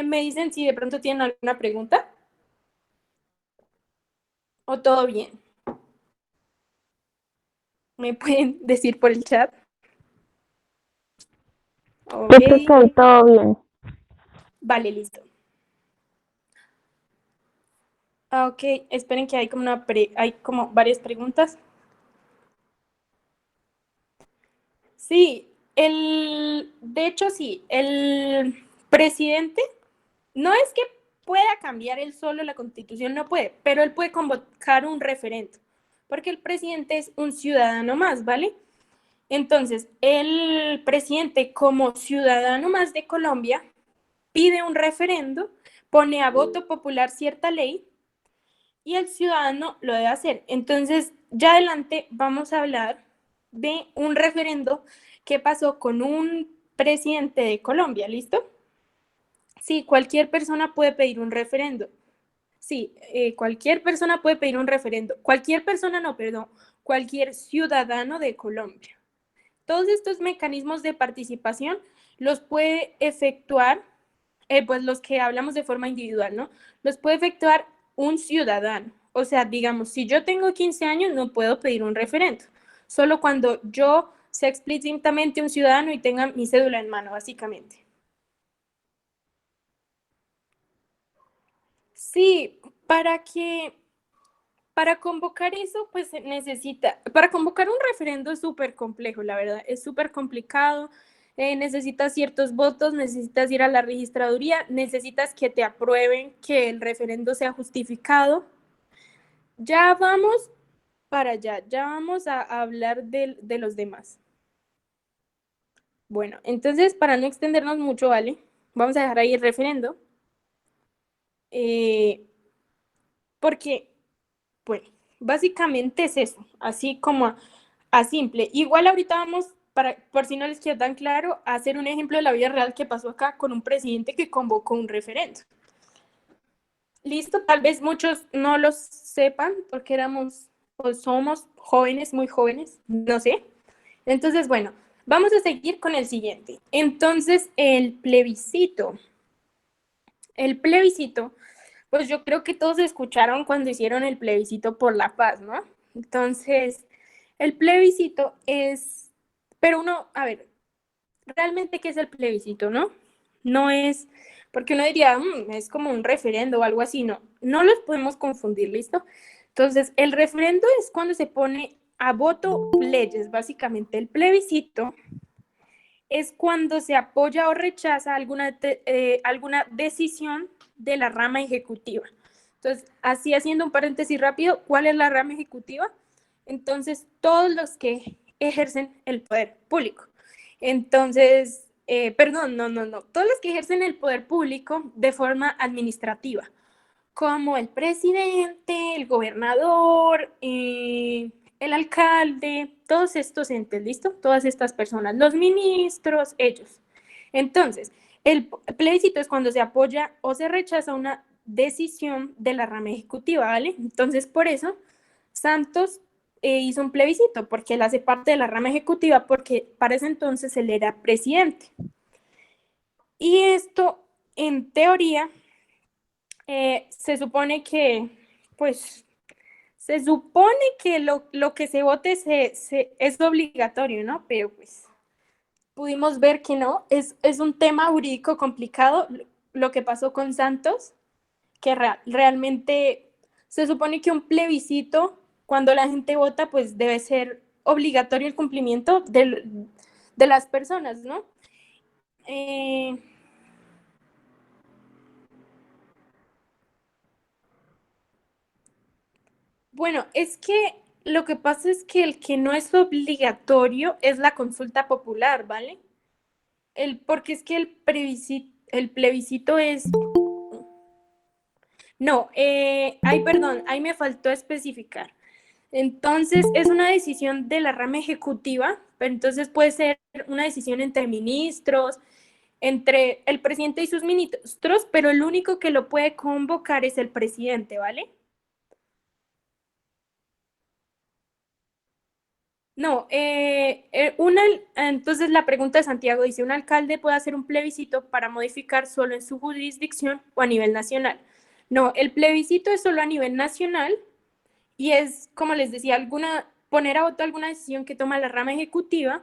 Me dicen si de pronto tienen alguna pregunta o todo bien. ¿Me pueden decir por el chat? Ok. Todo bien. Vale, listo. Ok, esperen que hay como, hay como varias preguntas. Sí, de hecho sí, el presidente no es que pueda cambiar él solo la constitución, no puede, pero él puede convocar un referendo, porque el presidente es un ciudadano más, ¿vale? Entonces, el presidente como ciudadano más de Colombia pide un referendo, pone a voto popular cierta ley y el ciudadano lo debe hacer. Entonces, ya adelante vamos a hablar de un referendo que pasó con un presidente de Colombia, ¿listo? Sí, cualquier persona puede pedir un referendo. Sí, cualquier persona puede pedir un referendo. Cualquier persona, no, perdón, cualquier ciudadano de Colombia. Todos estos mecanismos de participación los puede efectuar, pues los que hablamos de forma individual, ¿no? Los puede efectuar un ciudadano. O sea, digamos, si yo tengo 15 años, no puedo pedir un referendo. Solo cuando yo sea explícitamente un ciudadano y tenga mi cédula en mano, básicamente. Sí, para convocar eso, pues se necesita, para convocar un referendo es súper complejo, la verdad, es súper complicado, necesitas ciertos votos, necesitas ir a la registraduría, necesitas que te aprueben que el referendo sea justificado. Ya vamos para allá, ya vamos a hablar de los demás. Bueno, entonces para no extendernos mucho, ¿vale? Vamos a dejar ahí el referendo, eh, porque bueno, básicamente es eso, así como a simple. Igual ahorita vamos, por si no les queda tan claro, a hacer un ejemplo de la vida real que pasó acá con un presidente que convocó un referendo. Listo, tal vez muchos no lo sepan porque éramos o somos jóvenes, muy jóvenes, no sé. Entonces, bueno, vamos a seguir con el siguiente. Entonces, el plebiscito. El plebiscito, pues yo creo que todos escucharon cuando hicieron el plebiscito por la paz, ¿no? Entonces, el plebiscito es, pero uno, a ver, realmente qué es el plebiscito, ¿no? No es, porque uno diría, es como un referendo o algo así, no, no los podemos confundir, ¿listo? Entonces, el referendo es cuando se pone a voto leyes, básicamente el plebiscito es cuando se apoya o rechaza alguna decisión de la rama ejecutiva. Entonces, así haciendo un paréntesis rápido, ¿cuál es la rama ejecutiva? Entonces, todos los que ejercen el poder público. Entonces, perdón, no, todos los que ejercen el poder público de forma administrativa, como el presidente, el gobernador, el alcalde, todos estos entes, ¿listo? Todas estas personas, los ministros, ellos. Entonces, el plebiscito es cuando se apoya o se rechaza una decisión de la rama ejecutiva, ¿vale? Entonces, por eso, Santos hizo un plebiscito, porque él hace parte de la rama ejecutiva, porque para ese entonces él era presidente. Y esto, en teoría, se supone que, pues, se supone que lo que se vote es obligatorio, ¿no? Pero pues pudimos ver que no, es un tema jurídico complicado lo que pasó con Santos, que realmente se supone que un plebiscito, cuando la gente vota, pues debe ser obligatorio el cumplimiento de las personas, ¿no? Eh, Bueno, es que lo que pasa es que el que no es obligatorio es la consulta popular, ¿vale? Porque es que el plebiscito es... No, ay, perdón, ahí me faltó especificar. Entonces, es una decisión de la rama ejecutiva, pero entonces puede ser una decisión entre ministros, entre el presidente y sus ministros, pero el único que lo puede convocar es el presidente, ¿vale? No, entonces la pregunta de Santiago dice, ¿un alcalde puede hacer un plebiscito para modificar solo en su jurisdicción o a nivel nacional? No, el plebiscito es solo a nivel nacional y es, como les decía, poner a voto alguna decisión que toma la rama ejecutiva.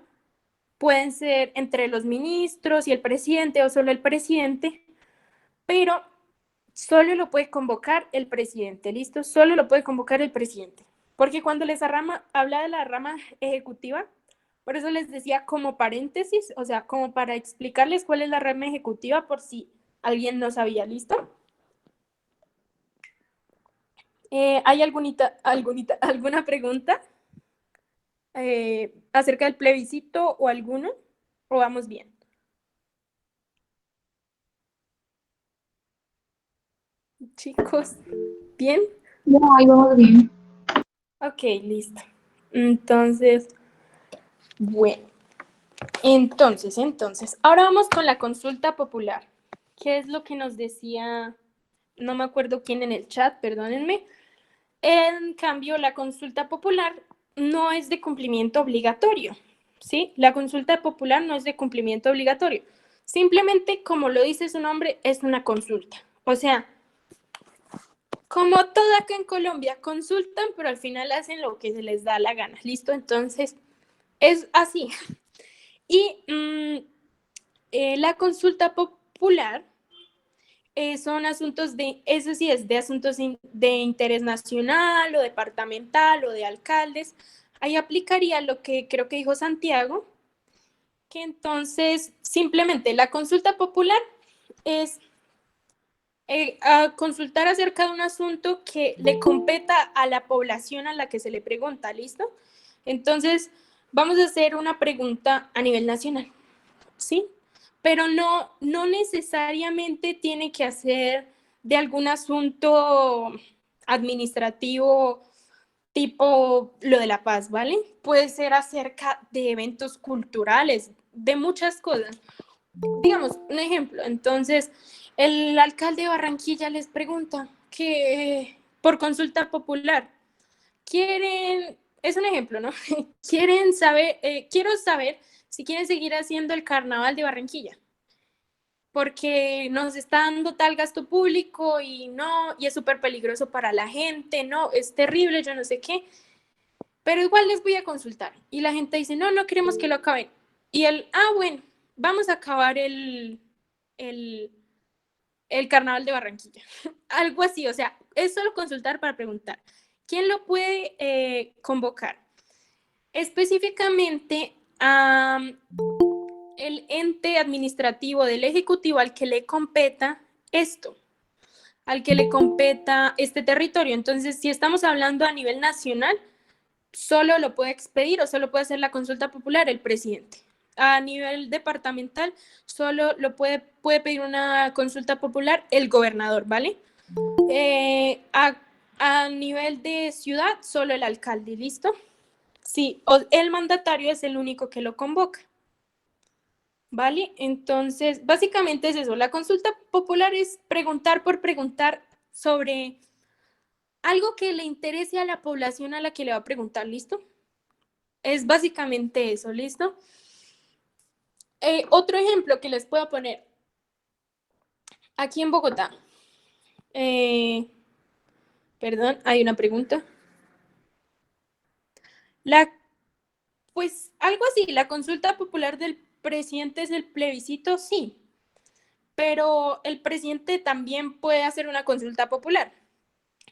Pueden ser entre los ministros y el presidente o solo el presidente, pero solo lo puede convocar el presidente, ¿listo? Solo lo puede convocar el presidente. Porque cuando habla de la rama ejecutiva, por eso les decía como paréntesis, o sea, como para explicarles cuál es la rama ejecutiva por si alguien no sabía, ¿listo? ¿Hay alguna pregunta acerca del plebiscito o alguno? ¿O vamos bien? Chicos, ¿bien? No, ahí vamos bien. Ok, listo. Entonces, bueno. Entonces, ahora vamos con la consulta popular. ¿Qué es lo que nos decía? No me acuerdo quién en el chat, perdónenme. En cambio, la consulta popular no es de cumplimiento obligatorio, ¿sí? La consulta popular no es de cumplimiento obligatorio. Simplemente, como lo dice su nombre, es una consulta. O sea, como todo acá en Colombia, consultan, pero al final hacen lo que se les da la gana, ¿listo? Entonces, es así. Y la consulta popular son asuntos eso sí, es de asuntos de interés nacional o departamental o de alcaldes. Ahí aplicaría lo que creo que dijo Santiago, que entonces simplemente la consulta popular es a consultar acerca de un asunto que le competa a la población a la que se le pregunta, ¿listo? Entonces, vamos a hacer una pregunta a nivel nacional, ¿sí? Pero no necesariamente tiene que hacer de algún asunto administrativo tipo lo de la paz, ¿vale? Puede ser acerca de eventos culturales, de muchas cosas. Digamos, un ejemplo, entonces el alcalde de Barranquilla les pregunta que por consulta popular, es un ejemplo, ¿no? Quiero saber si quieren seguir haciendo el carnaval de Barranquilla, porque nos está dando tal gasto público y no, y es súper peligroso para la gente, no, es terrible, yo no sé qué, pero igual les voy a consultar. Y la gente dice, no, no queremos que lo acaben. Y bueno, vamos a acabar el, el carnaval de Barranquilla. Algo así, o sea, es solo consultar para preguntar. ¿Quién lo puede convocar? Específicamente, el ente administrativo del Ejecutivo al que le competa esto, al que le competa este territorio. Entonces, si estamos hablando a nivel nacional, solo lo puede expedir o solo puede hacer la consulta popular el presidente. A nivel departamental, solo puede pedir una consulta popular el gobernador, ¿vale? A nivel de ciudad, solo el alcalde, ¿listo? Sí, el mandatario es el único que lo convoca. ¿Vale? Entonces, básicamente es eso. La consulta popular es preguntar por preguntar sobre algo que le interese a la población a la que le va a preguntar, ¿listo? Es básicamente eso, ¿listo? Otro ejemplo que les puedo poner. Aquí en Bogotá. Perdón, hay una pregunta. Pues algo así, la consulta popular del presidente es el plebiscito, sí, pero el presidente también puede hacer una consulta popular.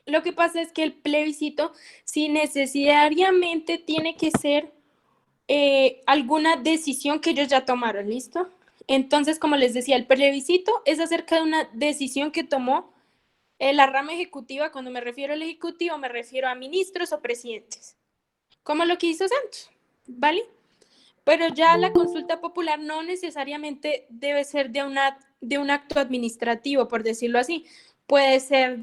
Lo que pasa es que el plebiscito, si necesariamente tiene que ser alguna decisión que ellos ya tomaron, ¿listo? Entonces, como les decía, el plebiscito es acerca de una decisión que tomó la rama ejecutiva. Cuando me refiero al ejecutivo, me refiero a ministros o presidentes, como lo que hizo Santos, ¿vale? Pero ya la consulta popular no necesariamente debe ser de un acto administrativo, por decirlo así. Puede ser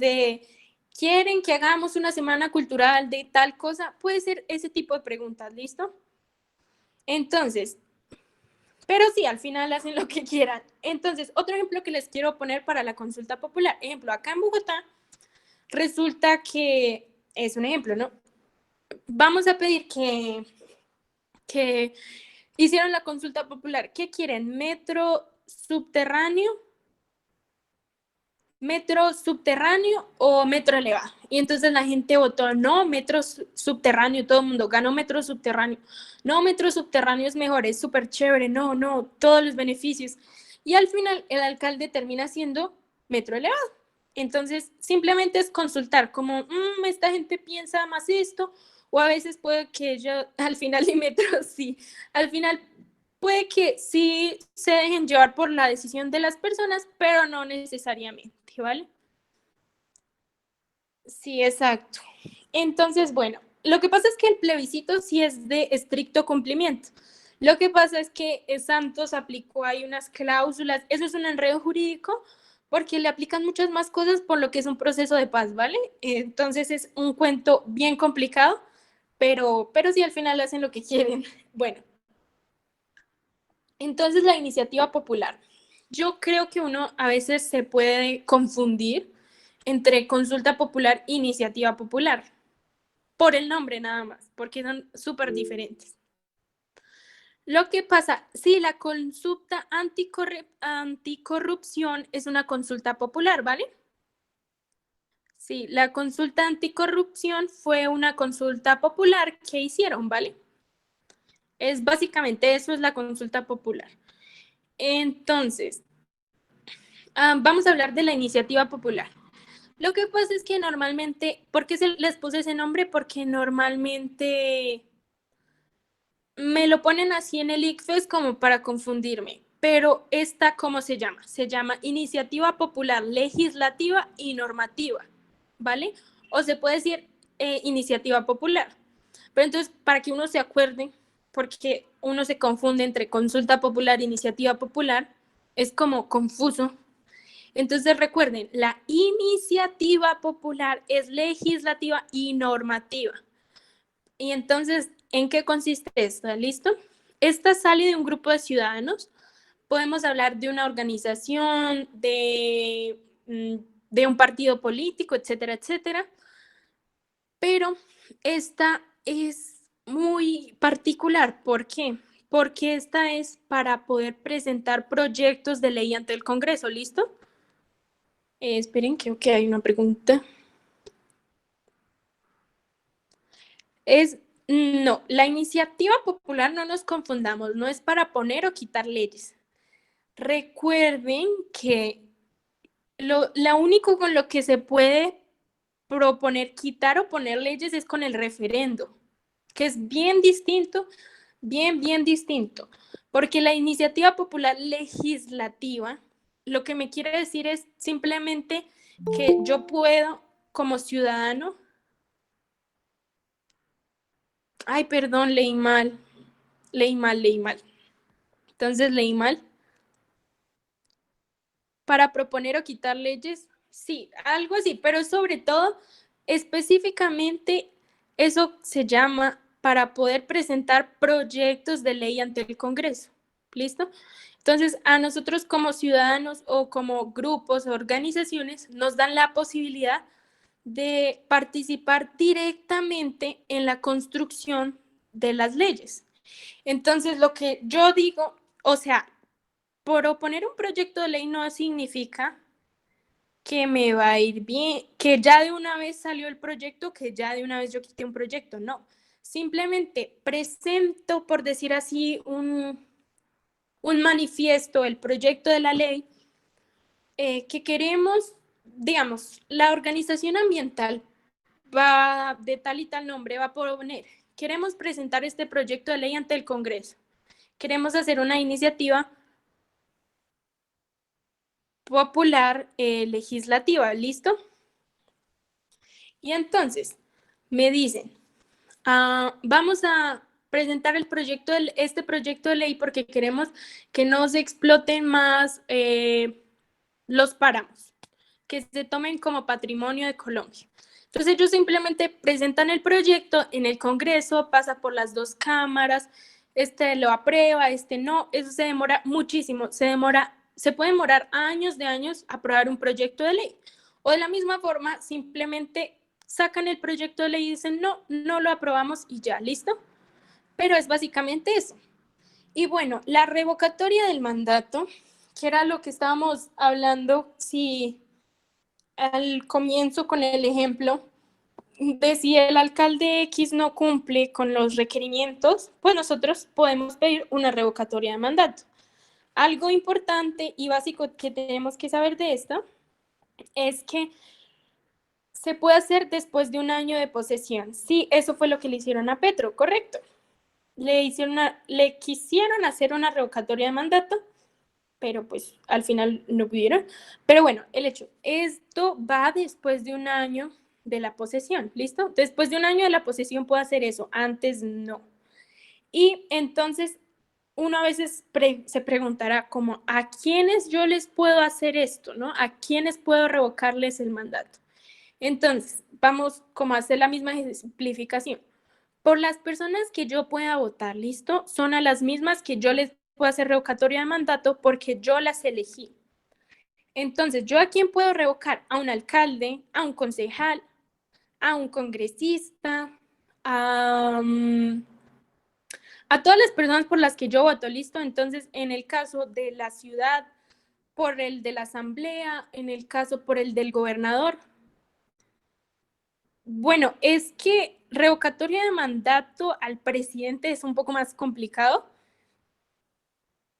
¿quieren que hagamos una semana cultural de tal cosa? Puede ser ese tipo de preguntas, ¿listo? Entonces, Pero sí, al final hacen lo que quieran. Entonces, otro ejemplo que les quiero poner para la consulta popular. Ejemplo, acá en Bogotá, resulta que es un ejemplo, ¿no? Vamos a pedir que hicieron la consulta popular. ¿Qué quieren? ¿Metro subterráneo? ¿Metro subterráneo o metro elevado? Y entonces la gente votó, no, metro subterráneo, todo el mundo ganó metro subterráneo. No, metro subterráneo es mejor, es súper chévere, no, no, todos los beneficios. Y al final el alcalde termina siendo metro elevado. Entonces simplemente es consultar como, esta gente piensa más esto, o a veces puede que yo al final de metro sí, al final puede que sí se dejen llevar por la decisión de las personas, pero no necesariamente, ¿vale? Sí, exacto. Entonces, bueno, lo que pasa es que el plebiscito sí es de estricto cumplimiento. Lo que pasa es que Santos aplicó ahí unas cláusulas, eso es un enredo jurídico, porque le aplican muchas más cosas por lo que es un proceso de paz, ¿vale? Entonces es un cuento bien complicado, pero sí al final hacen lo que quieren. Bueno, entonces la iniciativa popular. Yo creo que uno a veces se puede confundir entre consulta popular e iniciativa popular, por el nombre nada más, porque son súper diferentes. Lo que pasa, sí, la consulta anticorrupción es una consulta popular, ¿vale? Sí, la consulta anticorrupción fue una consulta popular que hicieron, ¿vale? Es básicamente eso, es la consulta popular. Entonces, vamos a hablar de la iniciativa popular. Lo que pasa es que normalmente, ¿por qué les puse ese nombre? Porque normalmente me lo ponen así en el ICFES como para confundirme. Pero esta, ¿cómo se llama? Se llama Iniciativa Popular Legislativa y Normativa, ¿vale? O se puede decir Iniciativa Popular. Pero entonces, para que uno se acuerde, porque uno se confunde entre consulta popular e iniciativa popular, es como confuso. Entonces recuerden, la iniciativa popular es legislativa y normativa. Y entonces, ¿en qué consiste esto? ¿Listo? Esta sale de un grupo de ciudadanos. Podemos hablar de una organización, de un partido político, etcétera, etcétera. Pero esta es muy particular. ¿Por qué? Porque esta es para poder presentar proyectos de ley ante el Congreso. ¿Listo? Esperen, creo que hay una pregunta. No, la iniciativa popular, no nos confundamos, no es para poner o quitar leyes. Recuerden que lo único con lo que se puede proponer quitar o poner leyes es con el referendo, que es bien distinto, bien distinto, porque la iniciativa popular legislativa lo que me quiere decir es simplemente que yo puedo como ciudadano. Ay, perdón, leí mal. Entonces leí mal. Para proponer o quitar leyes, sí, algo así, pero sobre todo, específicamente, eso se llama para poder presentar proyectos de ley ante el Congreso. ¿Listo? Entonces, a nosotros como ciudadanos o como grupos o organizaciones nos dan la posibilidad de participar directamente en la construcción de las leyes. Entonces, lo que yo digo, o sea, proponer un proyecto de ley no significa que me va a ir bien, que ya de una vez salió el proyecto, que ya de una vez yo quité un proyecto, no. Simplemente presento, por decir así, un manifiesto, el proyecto de la ley que queremos, digamos, la organización ambiental va de tal y tal nombre, va a proponer, queremos presentar este proyecto de ley ante el Congreso, queremos hacer una iniciativa popular legislativa, ¿listo? Y entonces me dicen, vamos a presentar este proyecto de ley porque queremos que no se exploten más los páramos, que se tomen como patrimonio de Colombia. Entonces ellos simplemente presentan el proyecto en el Congreso, pasa por las dos cámaras, este lo aprueba, este no, eso se demora muchísimo, se puede demorar años de años aprobar un proyecto de ley. O de la misma forma, simplemente sacan el proyecto de ley y dicen, no, no lo aprobamos y ya, ¿listo? Pero es básicamente eso. Y bueno, la revocatoria del mandato, que era lo que estábamos hablando, si al comienzo con el ejemplo de si el alcalde X no cumple con los requerimientos, pues nosotros podemos pedir una revocatoria de mandato. Algo importante y básico que tenemos que saber de esto es que se puede hacer después de un año de posesión. Sí, eso fue lo que le hicieron a Petro, correcto. Le quisieron hacer una revocatoria de mandato, pero pues al final no pudieron. Pero bueno, el hecho, esto va después de un año de la posesión, ¿listo? Después de un año de la posesión puedo hacer eso, antes no. Y entonces uno a veces se preguntará como, ¿a quiénes yo les puedo hacer esto, no? ¿A quiénes puedo revocarles el mandato? Entonces, vamos como a hacer la misma simplificación. Por las personas que yo pueda votar, ¿listo? Son a las mismas que yo les puedo hacer revocatoria de mandato porque yo las elegí. Entonces, ¿yo a quién puedo revocar? A un alcalde, a un concejal, a un congresista, a, a todas las personas por las que yo voto, ¿listo? Entonces, en el caso de la ciudad, por el de la asamblea, en el caso por el del gobernador. Bueno, es que revocatoria de mandato al presidente es un poco más complicado.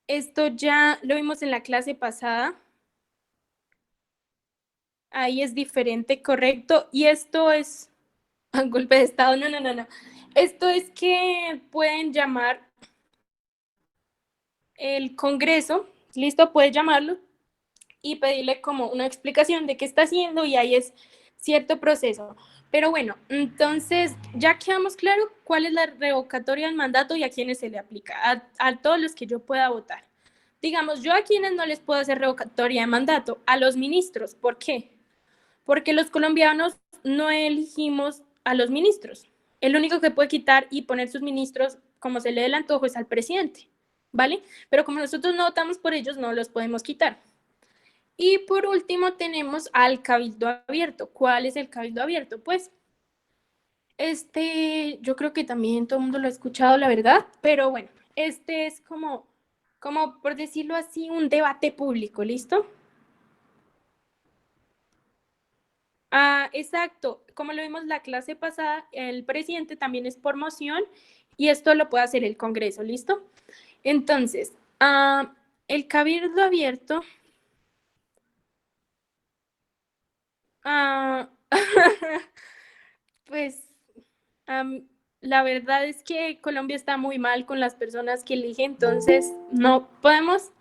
Esto ya lo vimos en la clase pasada. Ahí es diferente, correcto. Y esto es un golpe de Estado. No, no, no, no. Esto es que pueden llamar el Congreso, listo, puede llamarlo y pedirle como una explicación de qué está haciendo y ahí es cierto proceso. Pero bueno, entonces ya quedamos claro cuál es la revocatoria del mandato y a quiénes se le aplica, a todos los que yo pueda votar. Digamos, yo a quienes no les puedo hacer revocatoria de mandato, a los ministros. ¿Por qué? Porque los colombianos no elegimos a los ministros. El único que puede quitar y poner sus ministros como se le dé el antojo es al presidente, ¿vale? Pero como nosotros no votamos por ellos, no los podemos quitar. Y por último tenemos al cabildo abierto. ¿Cuál es el cabildo abierto? Pues yo creo que también todo el mundo lo ha escuchado, la verdad, pero bueno, este es como por decirlo así, un debate público, ¿listo? Ah, exacto. Como lo vimos la clase pasada, el presidente también es por moción y esto lo puede hacer el Congreso, ¿listo? Entonces, el cabildo abierto, ah, pues la verdad es que Colombia está muy mal con las personas que elige, entonces no podemos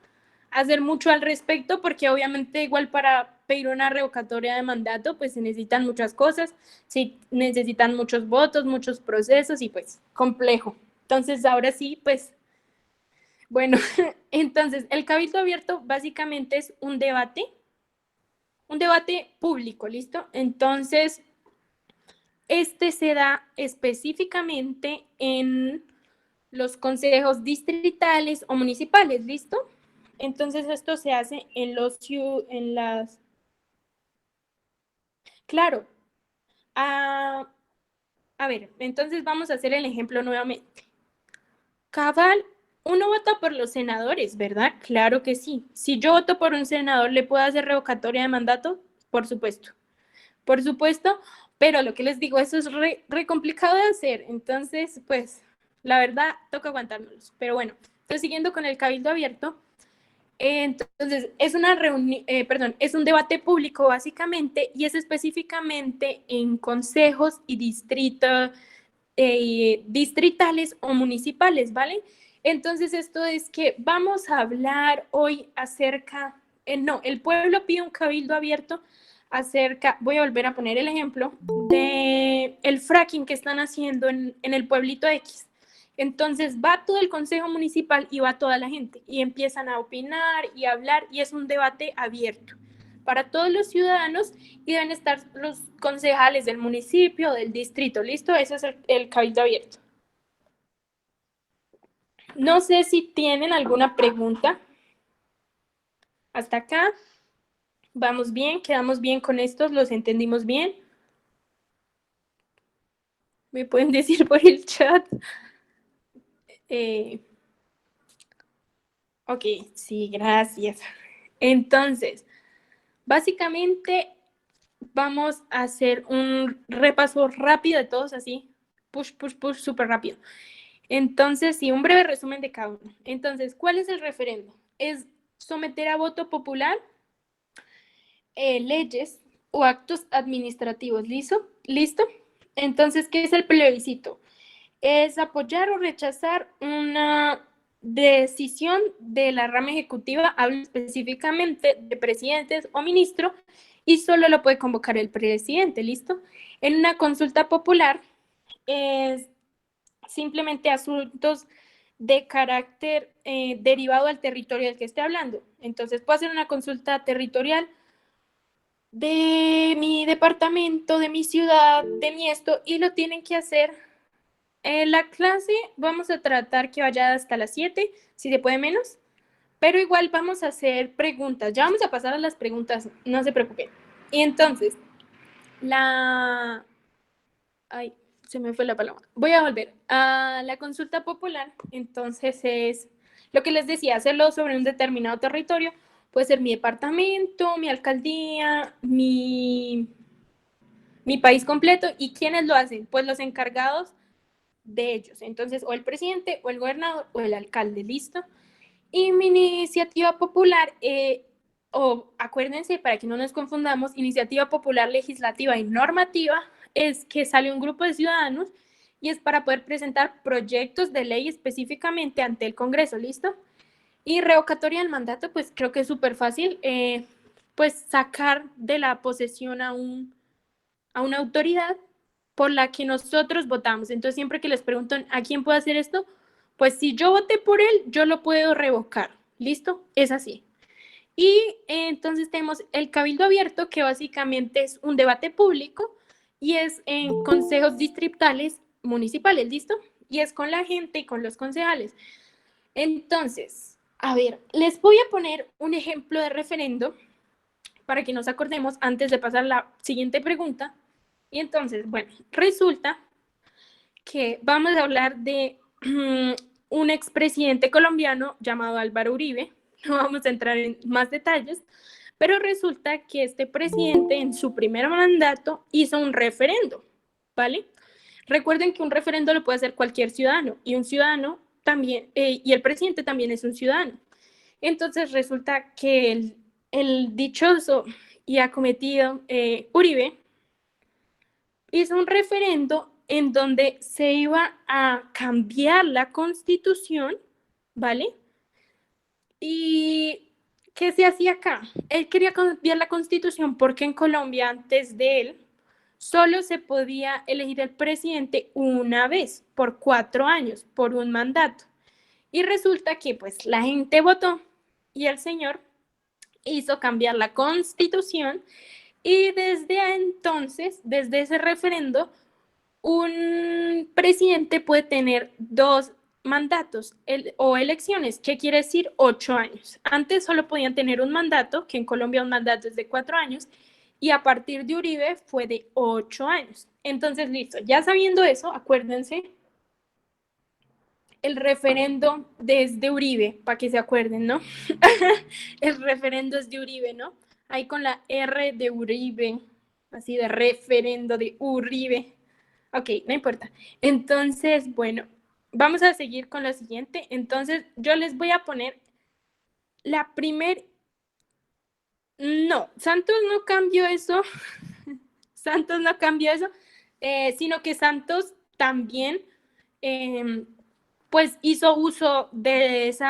hacer mucho al respecto porque obviamente igual para pedir una revocatoria de mandato pues se necesitan muchas cosas, se necesitan muchos votos, muchos procesos y pues complejo. Entonces ahora sí, pues bueno, entonces el cabildo abierto básicamente es un debate público, ¿listo? Entonces este se da específicamente en los consejos distritales o municipales, ¿listo? Entonces esto se hace en las... Claro, a, a ver, entonces vamos a hacer el ejemplo nuevamente. Cabal, uno vota por los senadores, ¿verdad? Claro que sí. Si yo voto por un senador, ¿le puedo hacer revocatoria de mandato? Por supuesto, pero lo que les digo, eso es re complicado de hacer. Entonces, pues, la verdad, toca aguantárnoslos. Pero bueno, entonces siguiendo con el cabildo abierto, entonces, es un debate público básicamente y es específicamente en consejos y distritos, distritales o municipales, ¿vale? Entonces, esto es que vamos a hablar hoy acerca, no, el pueblo pide un cabildo abierto acerca, voy a volver a poner el ejemplo, de el fracking que están haciendo en el pueblito X. Entonces va todo el consejo municipal y va toda la gente y empiezan a opinar y a hablar y es un debate abierto para todos los ciudadanos y deben estar los concejales del municipio, del distrito, ¿listo? Eso es el cabildo abierto. No sé si tienen alguna pregunta. Hasta acá. ¿Vamos bien? ¿Quedamos bien con estos? ¿Los entendimos bien? ¿Me pueden decir por el chat? Eh, ok, sí, gracias. Entonces, básicamente vamos a hacer un repaso rápido de todos así. Push, push, push, súper rápido. Entonces, sí, un breve resumen de cada uno. Entonces, ¿cuál es el referendo? Es someter a voto popular leyes o actos administrativos. ¿Listo? ¿Listo? Entonces, ¿qué es el plebiscito? Es apoyar o rechazar una decisión de la rama ejecutiva, hablo específicamente de presidentes o ministro, y solo lo puede convocar el presidente, ¿listo? En una consulta popular es simplemente asuntos de carácter derivado al territorio del que esté hablando. Entonces, puedo hacer una consulta territorial de mi departamento, de mi ciudad, de mi esto, y lo tienen que hacer. En la clase vamos a tratar que vaya hasta las 7, si se puede menos, pero igual vamos a hacer preguntas. Ya vamos a pasar a las preguntas, no se preocupen. Y entonces, la... Ay, se me fue la palabra. Voy a volver a la consulta popular. Entonces es lo que les decía, hacerlo sobre un determinado territorio. Puede ser mi departamento, mi alcaldía, mi país completo. ¿Y quiénes lo hacen? Pues los encargados de ellos. Entonces, o el presidente, o el gobernador, o el alcalde, ¿listo? Y mi iniciativa popular, o acuérdense, para que no nos confundamos, iniciativa popular legislativa y normativa, es que sale un grupo de ciudadanos y es para poder presentar proyectos de ley específicamente ante el Congreso, ¿listo? Y revocatoria del mandato, pues creo que es súper fácil, pues sacar de la posesión a una autoridad por la que nosotros votamos. Entonces, siempre que les preguntan a quién puede hacer esto, pues si yo voté por él, yo lo puedo revocar. ¿Listo? Es así. Y entonces tenemos el cabildo abierto, que básicamente es un debate público y es en consejos distritales municipales, ¿listo? Y es con la gente y con los concejales. Entonces, a ver, les voy a poner un ejemplo de referendo para que nos acordemos antes de pasar a la siguiente pregunta. Y entonces, bueno, resulta que vamos a hablar de un expresidente colombiano llamado Álvaro Uribe. No vamos a entrar en más detalles, pero resulta que este presidente en su primer mandato hizo un referendo, ¿vale? Recuerden que un referendo lo puede hacer cualquier ciudadano y un ciudadano también, y el presidente también es un ciudadano. Entonces resulta que el dichoso y acometido Uribe hizo un referendo en donde se iba a cambiar la constitución, ¿vale? ¿Y qué se hacía acá? Él quería cambiar la constitución porque en Colombia, antes de él, solo se podía elegir el presidente una vez, por 4 años, por un mandato. Y resulta que pues la gente votó y el señor hizo cambiar la constitución y desde entonces, desde ese referendo, un presidente puede tener 2 mandatos o elecciones, ¿qué quiere decir? 8 años. Antes solo podían tener un mandato, que en Colombia un mandato es de 4 años, y a partir de Uribe fue de 8 años. Entonces, listo, ya sabiendo eso, acuérdense, el referendo desde Uribe, para que se acuerden, ¿no? El referendo es de Uribe, ¿no? Ahí con la R de Uribe, así de referendo de Uribe. Ok, no importa. Entonces, bueno, vamos a seguir con lo siguiente. Entonces, yo les voy a poner la primer... No, Santos no cambió eso. Santos no cambió eso, sino que Santos también, pues, hizo uso de ese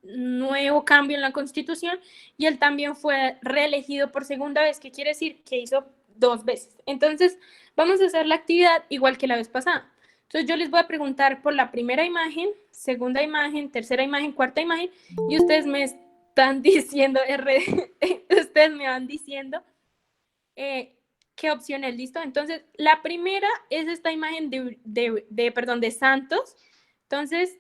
nuevo cambio en la Constitución y él también fue reelegido por segunda vez, que quiere decir que hizo 2 veces. Entonces, vamos a hacer la actividad igual que la vez pasada. Entonces, yo les voy a preguntar por la primera imagen, segunda imagen, tercera imagen, cuarta imagen, y ustedes me están diciendo, ustedes me van diciendo qué opción es, ¿listo? Entonces, la primera es esta imagen perdón, de Santos. Entonces,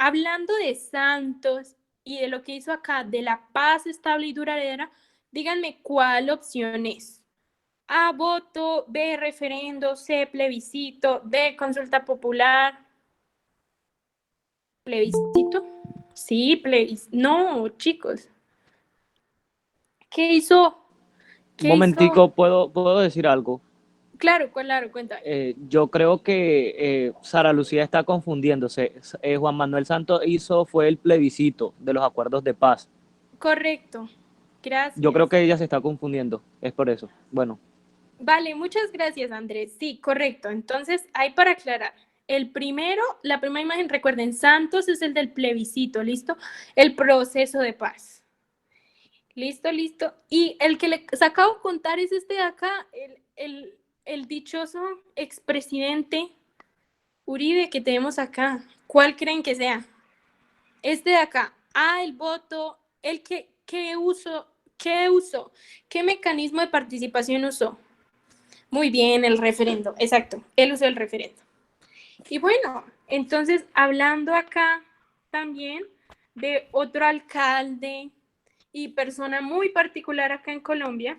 hablando de Santos y de lo que hizo acá, de la paz estable y duradera, díganme cuál opción es. A, voto; B, referendo; C, plebiscito; D, consulta popular. ¿Plebiscito? Sí, plebiscito. No, chicos. ¿Qué hizo? Un ¿Qué hizo? momentico, ¿puedo decir algo? Claro, cuéntame. Yo creo que Sara Lucía está confundiéndose. Juan Manuel Santos fue el plebiscito de los acuerdos de paz. Correcto. Yo creo Gracias. que ella se está confundiendo, es por eso. Bueno, Vale, muchas gracias, Andrés. Sí, correcto. Entonces, hay para aclarar. La primera imagen, recuerden, Santos es el del plebiscito, ¿listo? El proceso de paz. Listo. Y el que les acabo de contar es este de acá, el dichoso expresidente Uribe que tenemos acá. ¿Cuál creen que sea? Este de acá. El voto, qué mecanismo de participación usó. Muy bien, el referendo, exacto. Él usó el referendo. Y bueno, entonces hablando acá también de otro alcalde y persona muy particular acá en Colombia,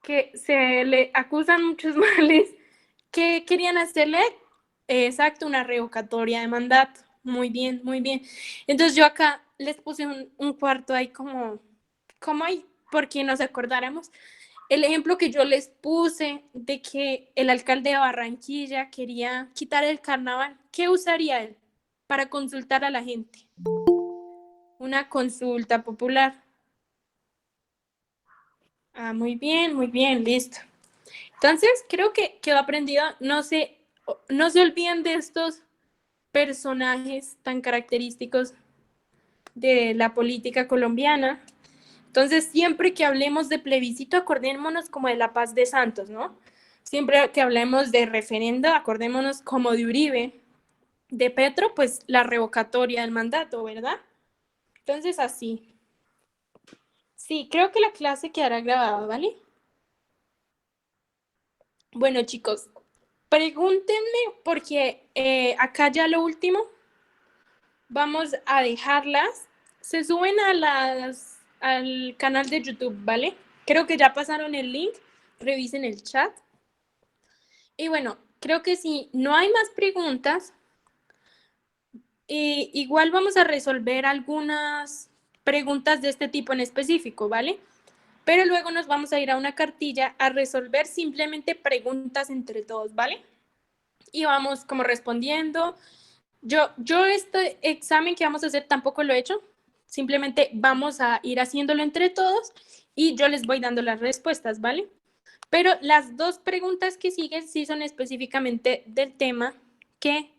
que se le acusan muchos males, que querían hacerle, exacto, una revocatoria de mandato. Muy bien, muy bien. Entonces yo acá les puse un cuarto ahí como ahí, por quien nos acordáramos. El ejemplo que yo les puse de que el alcalde de Barranquilla quería quitar el carnaval, ¿qué usaría él para consultar a la gente? Una consulta popular. Muy bien, listo. Entonces, creo que quedó aprendido. No se olviden de estos personajes tan característicos de la política colombiana. Entonces, siempre que hablemos de plebiscito, acordémonos como de la paz de Santos, ¿no? Siempre que hablemos de referendo, acordémonos como de Uribe; de Petro, pues la revocatoria del mandato, ¿verdad? Entonces, así. Sí, creo que la clase quedará grabada, ¿vale? Bueno, chicos, pregúntenme porque acá ya lo último, vamos a dejarlas. Se suben al canal de YouTube, ¿vale? Creo que ya pasaron el link, revisen el chat. Y bueno, creo que si no hay más preguntas, igual vamos a resolver algunas preguntas de este tipo en específico, ¿vale? Pero luego nos vamos a ir a una cartilla a resolver simplemente preguntas entre todos, ¿vale? Y vamos como respondiendo. Yo este examen que vamos a hacer tampoco lo he hecho, simplemente vamos a ir haciéndolo entre todos y yo les voy dando las respuestas, ¿vale? Pero las dos preguntas que siguen sí son específicamente del tema que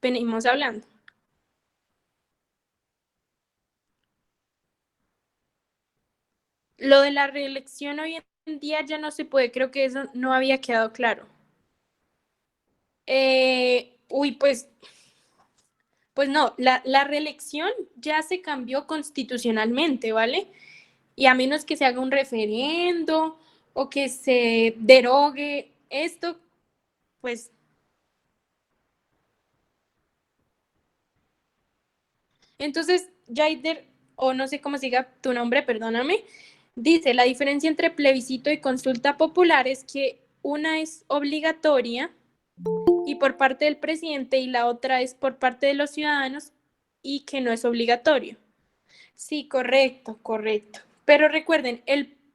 venimos hablando. Lo de la reelección hoy en día ya no se puede, creo que eso no había quedado claro. Pues no, la reelección ya se cambió constitucionalmente, ¿vale? Y a menos que se haga un referendo o que se derogue esto, pues entonces Jaider, o no sé cómo siga tu nombre, perdóname, dice, la diferencia entre plebiscito y consulta popular es que una es obligatoria y por parte del presidente y la otra es por parte de los ciudadanos y que no es obligatorio. Sí, correcto. Pero recuerden,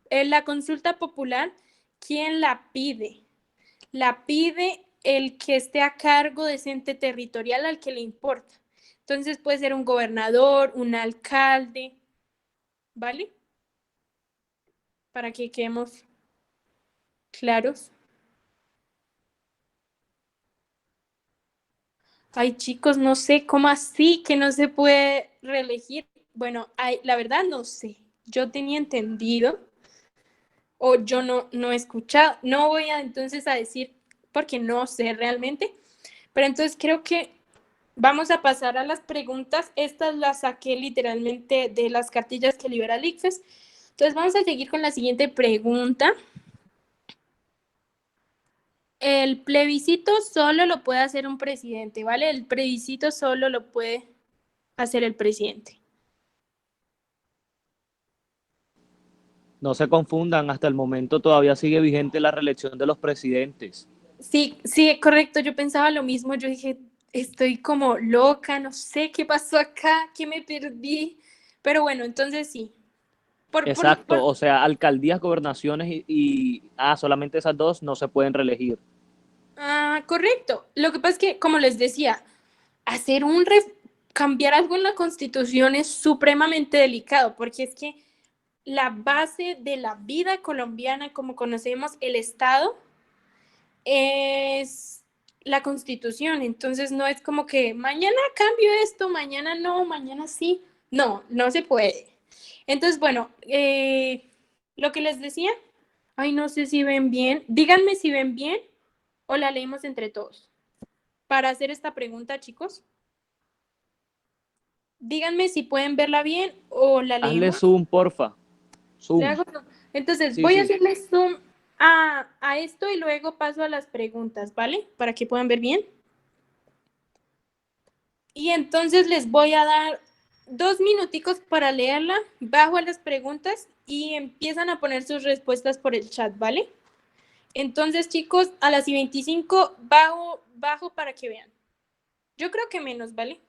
la consulta popular, ¿quién la pide? La pide el que esté a cargo de ese ente territorial al que le importa. Entonces puede ser un gobernador, un alcalde, ¿vale? Para que quedemos claros. Ay, chicos, no sé cómo así que no se puede reelegir. Bueno, la verdad no sé. Yo tenía entendido o yo no he escuchado. No voy a entonces a decir porque no sé realmente. Pero entonces creo que vamos a pasar a las preguntas. Estas las saqué literalmente de las cartillas que libera el ICFES. Entonces vamos a seguir con la siguiente pregunta. El plebiscito solo lo puede hacer un presidente, ¿vale? El plebiscito solo lo puede hacer el presidente. No se confundan, hasta el momento todavía sigue vigente la reelección de los presidentes. Sí, sí, correcto. Yo pensaba lo mismo. Yo dije, estoy como loca, no sé qué pasó acá, qué me perdí. Pero bueno, entonces sí. Por, por, Exacto, por, o sea, alcaldías, gobernaciones solamente esas dos no se pueden reelegir. correcto. Lo que pasa es que, como les decía, hacer cambiar algo en la Constitución es supremamente delicado, porque es que la base de la vida colombiana, como conocemos el Estado, es la Constitución. Entonces no es como que mañana cambio esto, mañana no, mañana sí. No, no se puede. Entonces, bueno, lo que les decía, ay, no sé si ven bien. Díganme si ven bien o la leemos entre todos. Para hacer esta pregunta, chicos, díganme si pueden verla bien o la Hazle leemos. zoom, porfa. Le Zoom. hago zoom. Entonces, Sí, voy a sí. hacerle zoom a esto y luego paso a las preguntas, ¿vale? Para que puedan ver bien. Y entonces les voy a dar 2 minuticos para leerla, bajo a las preguntas y empiezan a poner sus respuestas por el chat, ¿vale? Entonces, chicos, a las y 25 bajo para que vean. Yo creo que menos, ¿vale?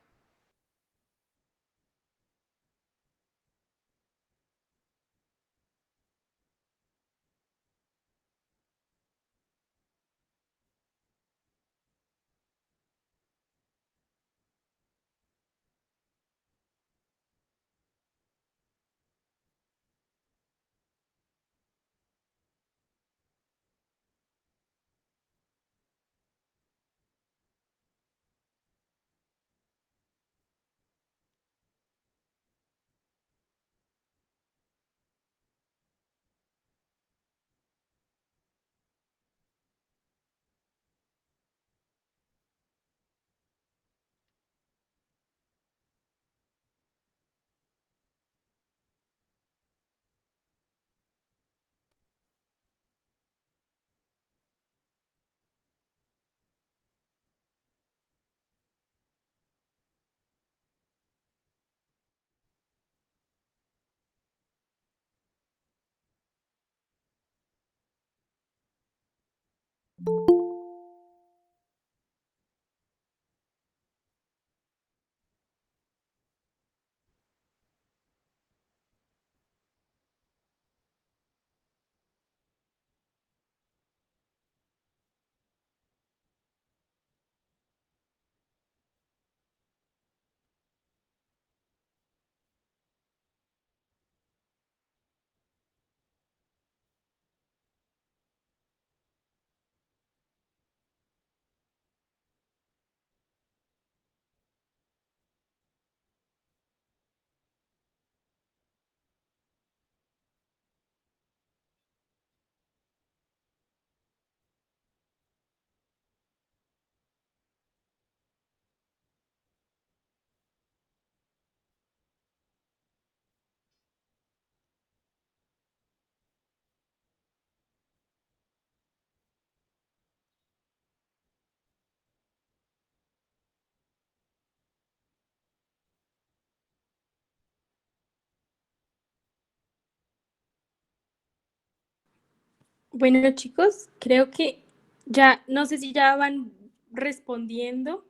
Bueno, chicos, creo que ya, no sé si ya van respondiendo.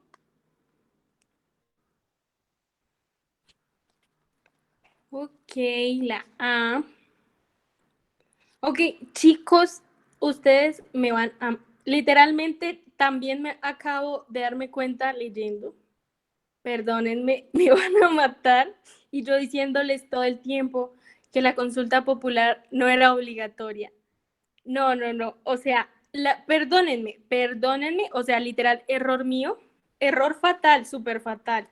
Ok, la A. Ok, chicos, ustedes me van a... Literalmente también me acabo de darme cuenta leyendo. Perdónenme, me van a matar. Y yo diciéndoles todo el tiempo que la consulta popular no era obligatoria. No, no, no. O sea, perdónenme. O sea, literal, error mío. Error fatal, súper fatal.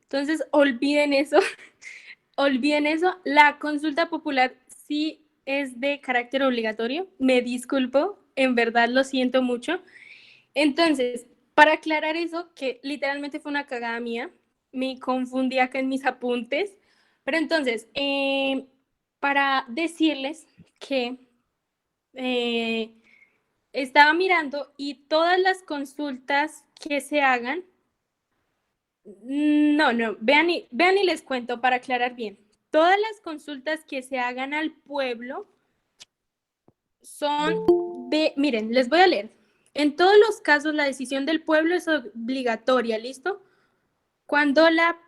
Entonces, olviden eso. Olviden eso. La consulta popular sí es de carácter obligatorio. Me disculpo, en verdad lo siento mucho. Entonces, para aclarar eso, que literalmente fue una cagada mía, me confundí acá en mis apuntes, pero entonces, para decirles que eh, estaba mirando y todas las consultas que se hagan, no, vean y les cuento para aclarar bien. Todas las consultas que se hagan al pueblo son, miren, les voy a leer. En todos los casos, la decisión del pueblo es obligatoria, ¿listo? Cuando la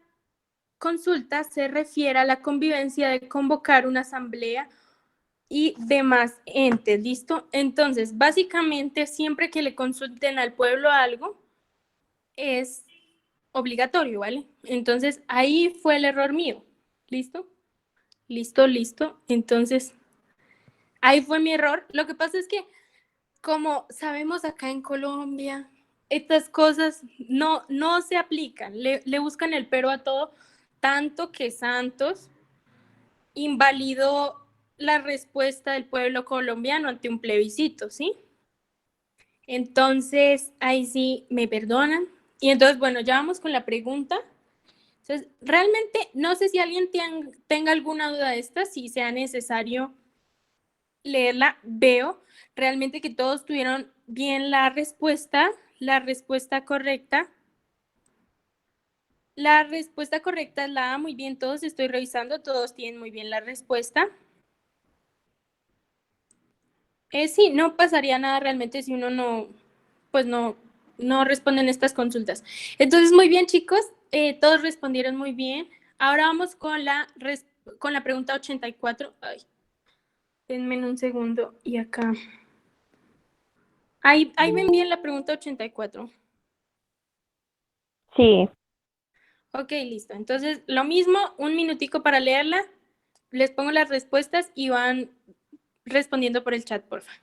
consulta se refiere a la convivencia de convocar una asamblea y demás entes, ¿listo? Entonces, básicamente, siempre que le consulten al pueblo algo, es obligatorio, ¿vale? Entonces, ahí fue el error mío, ¿listo? Listo. Entonces, ahí fue mi error. Lo que pasa es que, como sabemos acá en Colombia, estas cosas no se aplican, le buscan el pero a todo, tanto que Santos invalidó la respuesta del pueblo colombiano ante un plebiscito, ¿sí? Entonces, ahí sí me perdonan. Y entonces, bueno, ya vamos con la pregunta. Entonces, realmente no sé si alguien tenga alguna duda de esta, si sea necesario leerla. Veo realmente que todos tuvieron bien la respuesta correcta. La respuesta correcta es la A, muy bien, todos estoy revisando, todos tienen muy bien la respuesta. Sí, no pasaría nada realmente si uno pues no responden estas consultas. Entonces, muy bien, chicos, todos respondieron muy bien. Ahora vamos con la pregunta 84. Ay, denme un segundo. Y acá. Ahí ven bien la pregunta 84. Sí. Ok, listo. Entonces, lo mismo, un minutico para leerla. Les pongo las respuestas y van respondiendo por el chat, por favor.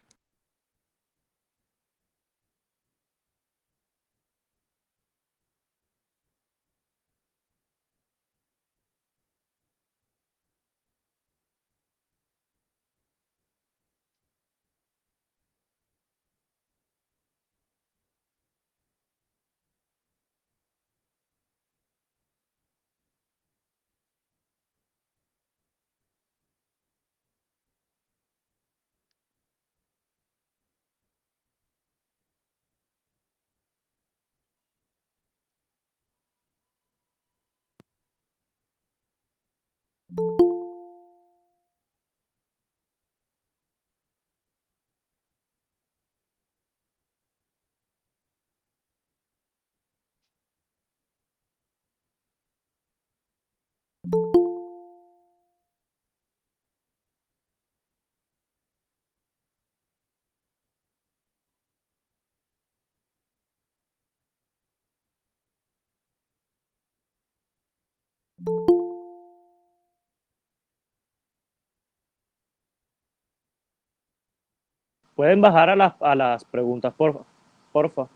Pueden bajar a las preguntas, porfa.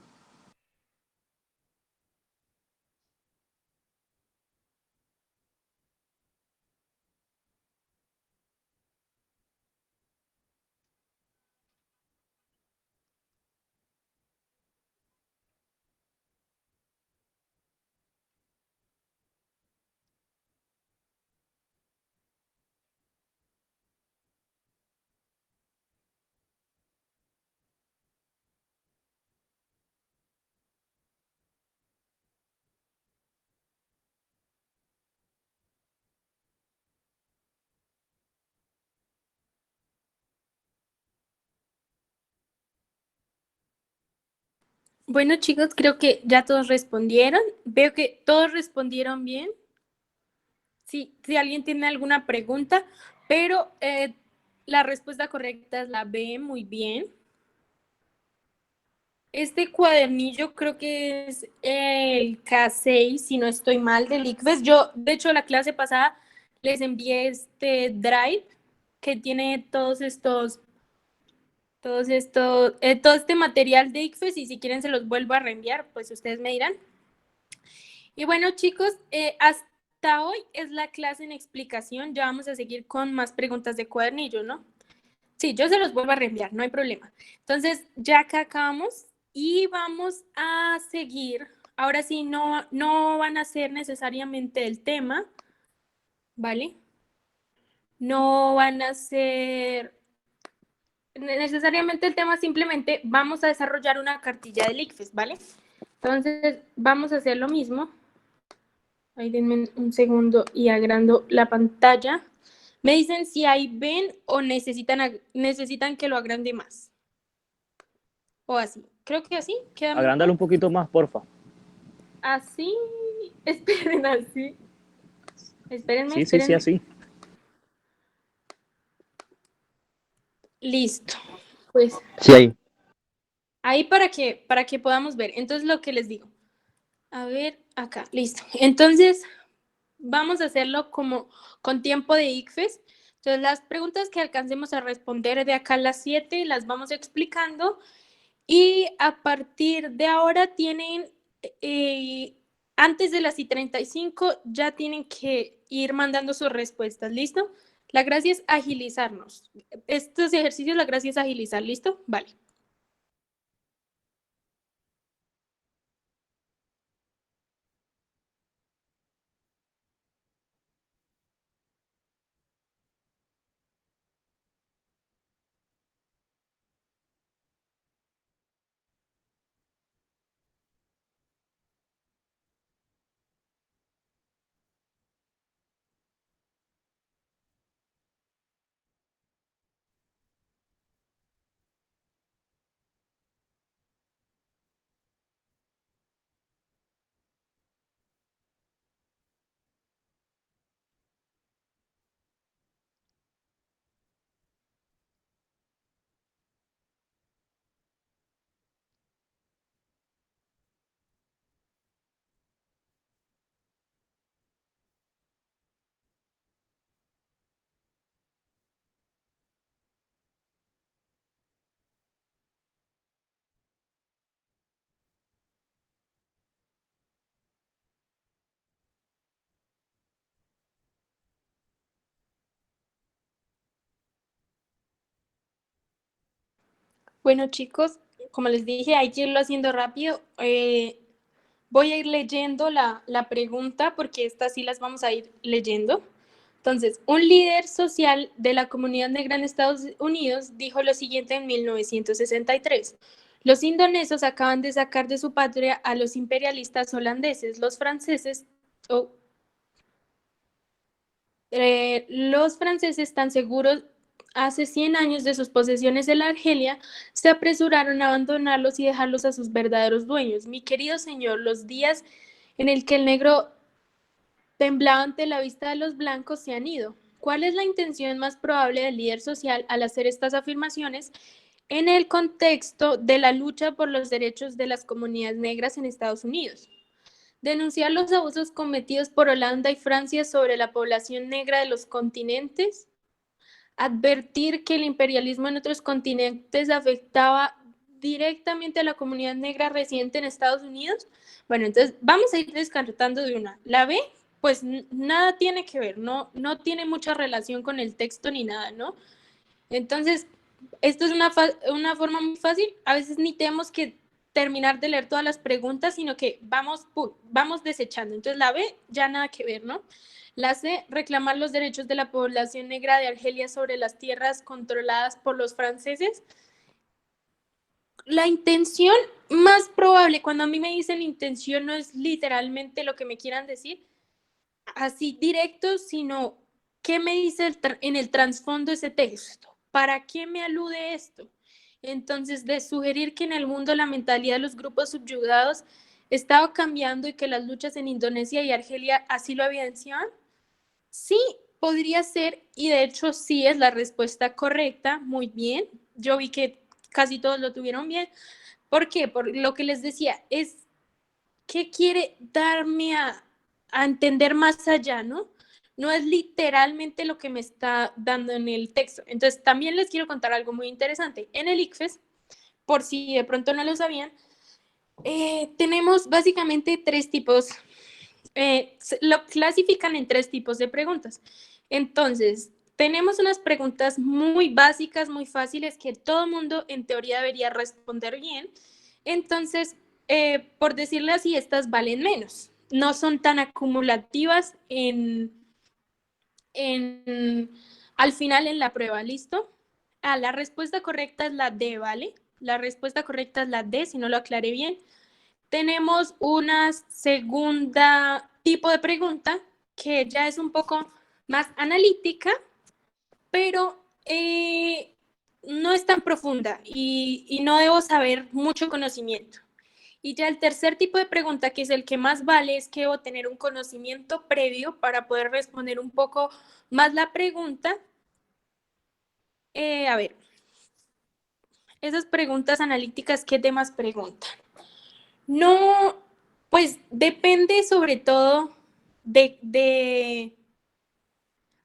Bueno, chicos, creo que ya todos respondieron. Veo que todos respondieron bien. Sí, si alguien tiene alguna pregunta, pero la respuesta correcta es la B, muy bien. Este cuadernillo creo que es el K6, si no estoy mal, del ICFES. Yo, de hecho, la clase pasada les envié este drive que tiene todo este material de ICFES y si quieren se los vuelvo a reenviar, pues ustedes me dirán. Y bueno, chicos, hasta hoy es la clase en explicación. Ya vamos a seguir con más preguntas de cuadernillo, ¿no? Sí, yo se los vuelvo a reenviar, no hay problema. Entonces, ya acá acabamos y vamos a seguir. Ahora sí, no van a ser necesariamente el tema, ¿vale? No van a ser necesariamente el tema, simplemente vamos a desarrollar una cartilla del ICFES, ¿vale? Entonces, vamos a hacer lo mismo. Ahí denme un segundo y agrando la pantalla. Me dicen si ahí ven o necesitan que lo agrande más. O así. Creo que así queda mejor. Agrándalo un poquito más, porfa. Así. Esperen, así. Espérenme, Sí, espérenme. así. Listo. Pues Sí, ahí para que podamos ver. Entonces, lo que les digo. A ver, acá, listo. Entonces, vamos a hacerlo como con tiempo de ICFES. Entonces, las preguntas que alcancemos a responder de acá a las 7 las vamos explicando. Y a partir de ahora tienen, antes de las y 35, ya tienen que ir mandando sus respuestas, ¿listo? La gracia es agilizarnos. Estos ejercicios, la gracia es agilizar, ¿listo? Vale. Bueno, chicos, como les dije, hay que irlo haciendo rápido. Voy a ir leyendo la pregunta porque estas sí las vamos a ir leyendo. Entonces, un líder social de la comunidad negra en Estados Unidos dijo lo siguiente en 1963. Los indoneses acaban de sacar de su patria a los imperialistas holandeses. Los franceses están seguros hace 100 años de sus posesiones en la Argelia, se apresuraron a abandonarlos y dejarlos a sus verdaderos dueños. Mi querido señor, los días en el que el negro temblaba ante la vista de los blancos se han ido. ¿Cuál es la intención más probable del líder social al hacer estas afirmaciones en el contexto de la lucha por los derechos de las comunidades negras en Estados Unidos? Denunciar los abusos cometidos por Holanda y Francia sobre la población negra de los continentes, advertir que el imperialismo en otros continentes afectaba directamente a la comunidad negra residente en Estados Unidos. Bueno, entonces vamos a ir descartando de una. La B, pues nada tiene que ver, no tiene mucha relación con el texto ni nada, ¿no? Entonces, esto es una forma muy fácil. A veces ni tenemos que terminar de leer todas las preguntas, sino que vamos desechando. Entonces, la B, ya nada que ver, ¿no? La C, reclamar los derechos de la población negra de Argelia sobre las tierras controladas por los franceses. La intención más probable, cuando a mí me dicen intención, no es literalmente lo que me quieran decir, así directo, sino qué me dice en el trasfondo ese texto. ¿Para qué me alude esto? Entonces, de sugerir que en el mundo la mentalidad de los grupos subyugados estaba cambiando y que las luchas en Indonesia y Argelia así lo evidenciaban, sí, podría ser, y de hecho sí es la respuesta correcta, muy bien. Yo vi que casi todos lo tuvieron bien. ¿Por qué? Por lo que les decía, es qué quiere darme a entender más allá, ¿no? No es literalmente lo que me está dando en el texto. Entonces, también les quiero contar algo muy interesante. En el ICFES, por si de pronto no lo sabían, tenemos básicamente tres tipos, lo clasifican en tres tipos de preguntas. Entonces, tenemos unas preguntas muy básicas, muy fáciles, que todo mundo en teoría debería responder bien. Entonces, por decirle así, estas valen menos. No son tan acumulativas al final en la prueba, ¿listo? la respuesta correcta es la D, ¿vale? La respuesta correcta es la D, si no lo aclaré bien. Tenemos una segunda tipo de pregunta que ya es un poco más analítica, pero no es tan profunda y no debo saber mucho conocimiento. Y ya el tercer tipo de pregunta, que es el que más vale, es que debo tener un conocimiento previo para poder responder un poco más la pregunta. A ver, esas preguntas analíticas, ¿qué temas preguntan? No, pues depende sobre todo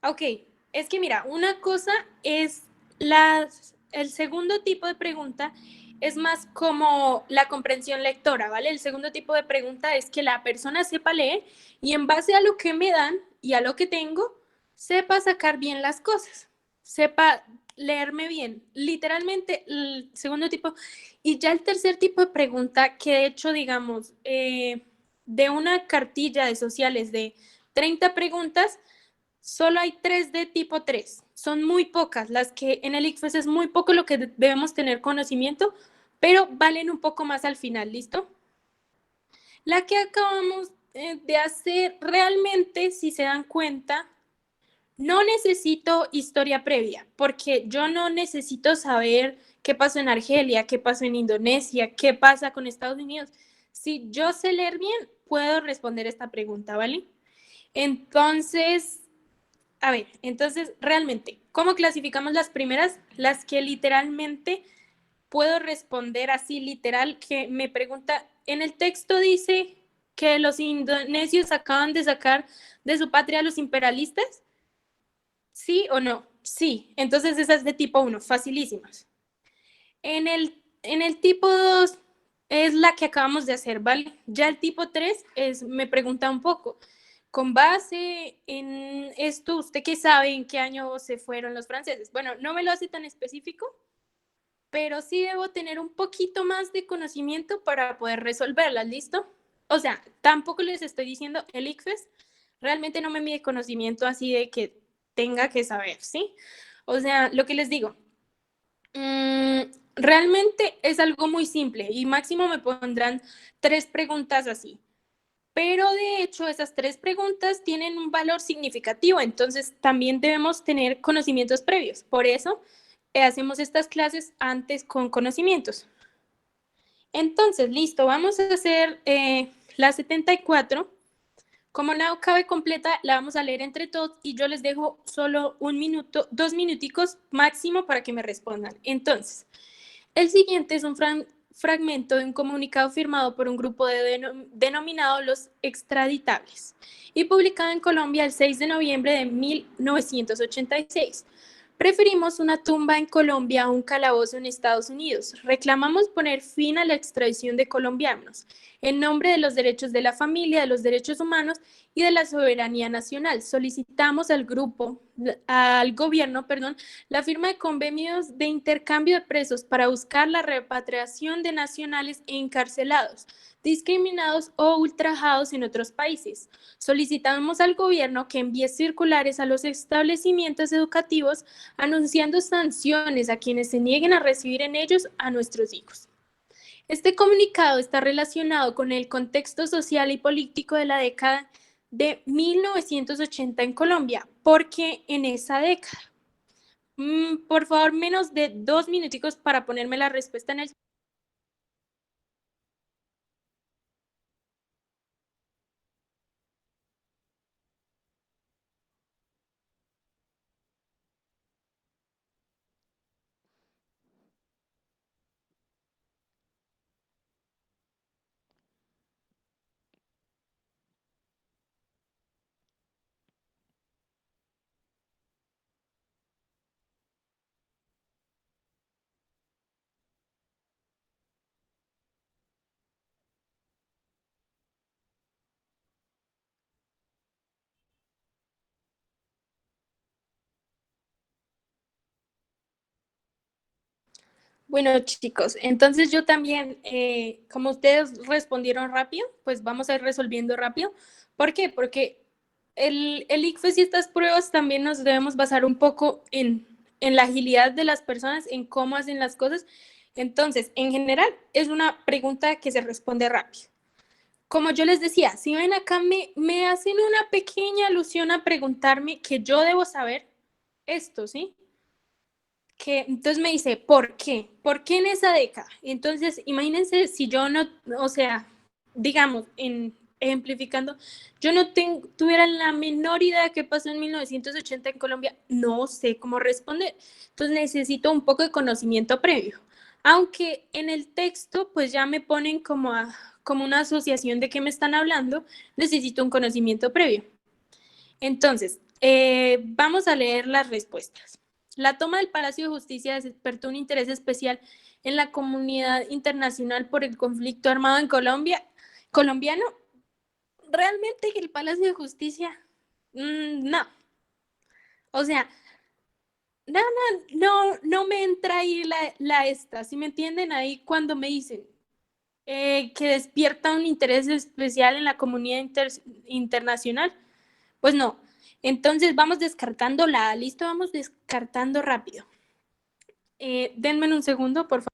ok, es que mira, una cosa es el segundo tipo de pregunta es más como la comprensión lectora, ¿vale? El segundo tipo de pregunta es que la persona sepa leer y en base a lo que me dan y a lo que tengo, sepa sacar bien las cosas, sepa leerme bien. Literalmente, el segundo tipo. Y ya el tercer tipo de pregunta, que de hecho, digamos, de una cartilla de sociales de 30 preguntas, solo hay 3 de tipo 3. Son muy pocas las que en el ICFES es muy poco lo que debemos tener conocimiento, pero valen un poco más al final, ¿listo? La que acabamos de hacer realmente, si se dan cuenta, no necesito historia previa, porque yo no necesito saber qué pasó en Argelia, qué pasó en Indonesia, qué pasa con Estados Unidos. Si yo sé leer bien, puedo responder esta pregunta, ¿vale? Entonces, a ver, entonces realmente, ¿cómo clasificamos las primeras? Las que literalmente puedo responder así literal, que me pregunta, en el texto dice que los indonesios acaban de sacar de su patria a los imperialistas, ¿sí o no? Sí, entonces esa es de tipo 1, facilísimas. En el tipo 2 es la que acabamos de hacer, ¿vale? Ya el tipo 3 me pregunta un poco, con base en esto, ¿usted qué sabe en qué año se fueron los franceses? Bueno, no me lo hace tan específico, pero sí debo tener un poquito más de conocimiento para poder resolverlas, ¿listo? O sea, tampoco les estoy diciendo el ICFES, realmente no me mide conocimiento así de que tenga que saber, ¿sí? O sea, lo que les digo, realmente es algo muy simple y máximo me pondrán 3 preguntas así. Pero de hecho, esas 3 preguntas tienen un valor significativo, entonces también debemos tener conocimientos previos. Por eso hacemos estas clases antes con conocimientos. Entonces, listo, vamos a hacer la 74. Como no cabe completa, la vamos a leer entre todos y yo les dejo solo 1 minuto, 2 minuticos máximo para que me respondan. Entonces, el siguiente es un fragmento de un comunicado firmado por un grupo denominado Los Extraditables y publicado en Colombia el 6 de noviembre de 1986. Preferimos una tumba en Colombia a un calabozo en Estados Unidos. Reclamamos poner fin a la extradición de colombianos en nombre de los derechos de la familia, de los derechos humanos y de la soberanía nacional. Solicitamos al gobierno, la firma de convenios de intercambio de presos para buscar la repatriación de nacionales encarcelados, discriminados o ultrajados en otros países. Solicitamos al gobierno que envíe circulares a los establecimientos educativos anunciando sanciones a quienes se nieguen a recibir en ellos a nuestros hijos. Este comunicado está relacionado con el contexto social y político de la década de 1980 en Colombia, porque en esa década, por favor, menos de 2 minuticos para ponerme la respuesta en el. Bueno, chicos, entonces yo también, como ustedes respondieron rápido, pues vamos a ir resolviendo rápido. ¿Por qué? Porque el ICFES y estas pruebas también nos debemos basar un poco en en la agilidad de las personas, en cómo hacen las cosas. Entonces, en general, es una pregunta que se responde rápido. Como yo les decía, si ven acá, me hacen una pequeña alusión a preguntarme que yo debo saber esto, ¿sí? Que entonces me dice, ¿por qué? ¿Por qué en esa década? Entonces, imagínense si yo no, o sea, digamos, ejemplificando, yo no tuviera la menor idea de qué pasó en 1980 en Colombia, no sé cómo responder. Entonces necesito un poco de conocimiento previo. Aunque en el texto, pues ya me ponen como una asociación de qué me están hablando, necesito un conocimiento previo. Entonces, vamos a leer las respuestas. La toma del Palacio de Justicia despertó un interés especial en la comunidad internacional por el conflicto armado en Colombia. Colombiano, realmente el Palacio de Justicia, no. O sea, no me entra ahí la esta. ¿Sí me entienden? Ahí cuando me dicen que despierta un interés especial en la comunidad internacional, pues no. Entonces vamos descartando la listo, vamos descartando rápido. Denme un segundo, por favor.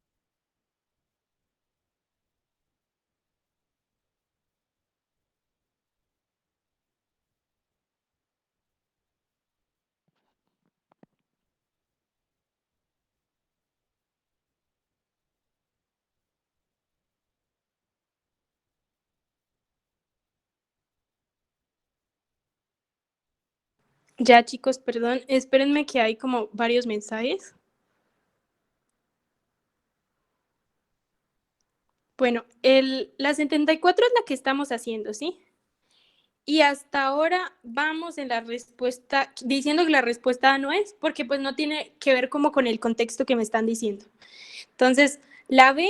Ya, chicos, perdón, espérenme que hay como varios mensajes. Bueno, la 74 es la que estamos haciendo, ¿sí? Y hasta ahora vamos en la respuesta, diciendo que la respuesta no es, porque pues no tiene que ver como con el contexto que me están diciendo. Entonces, la B,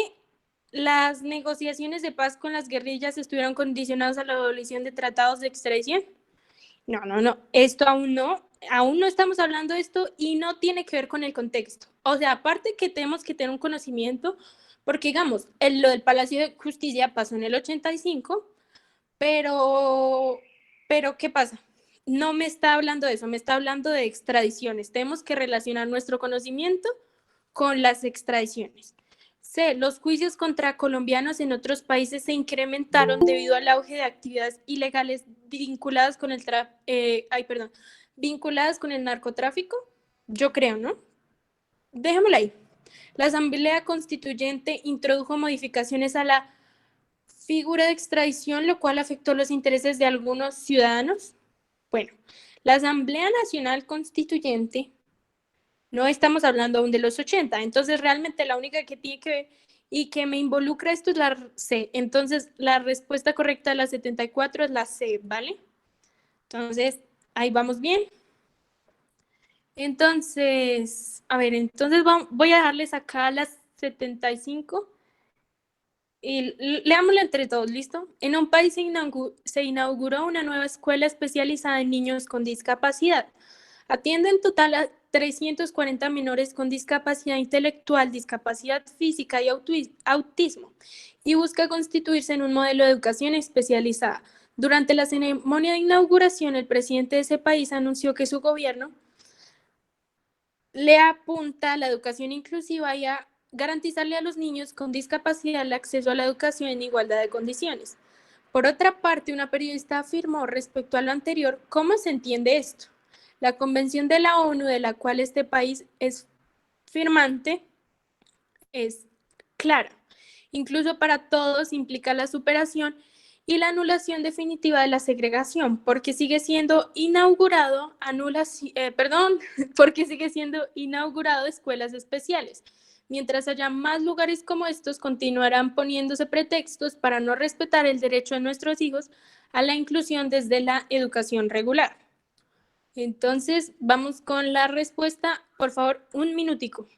las negociaciones de paz con las guerrillas estuvieron condicionadas a la abolición de tratados de extradición. No, esto aún no estamos hablando de esto y no tiene que ver con el contexto. O sea, aparte que tenemos que tener un conocimiento, porque digamos, lo del Palacio de Justicia pasó en el 85, pero, pero ¿qué pasa? No me está hablando de eso, me está hablando de extradiciones. Tenemos que relacionar nuestro conocimiento con las extradiciones. C. Los juicios contra colombianos en otros países se incrementaron debido al auge de actividades ilegales vinculadas con vinculadas con el narcotráfico. Yo creo, ¿no? Dejémoslo ahí. La Asamblea Constituyente introdujo modificaciones a la figura de extradición, lo cual afectó los intereses de algunos ciudadanos. Bueno, la Asamblea Nacional Constituyente, no estamos hablando aún de los 80, entonces realmente la única que tiene que ver y que me involucra esto es la C. Entonces la respuesta correcta de la 74 es la C, ¿vale? Entonces, ahí vamos bien. Entonces, a ver, entonces voy a darles acá las 75 y leámoslo entre todos, ¿listo? En un país se inauguró una nueva escuela especializada en niños con discapacidad. Atiende en total a 340 menores con discapacidad intelectual, discapacidad física y autismo, y busca constituirse en un modelo de educación especializada. Durante la ceremonia de inauguración, el presidente de ese país anunció que su gobierno le apunta a la educación inclusiva y a garantizarle a los niños con discapacidad el acceso a la educación en igualdad de condiciones. Por otra parte, una periodista afirmó respecto a lo anterior, ¿cómo se entiende esto? La Convención de la ONU, de la cual este país es firmante, es clara. Incluso para todos implica la superación y la anulación definitiva de la segregación, porque sigue siendo porque sigue siendo inaugurado escuelas especiales. Mientras haya más lugares como estos, continuarán poniéndose pretextos para no respetar el derecho de nuestros hijos a la inclusión desde la educación regular. Entonces, vamos con la respuesta. Por favor, un minutico.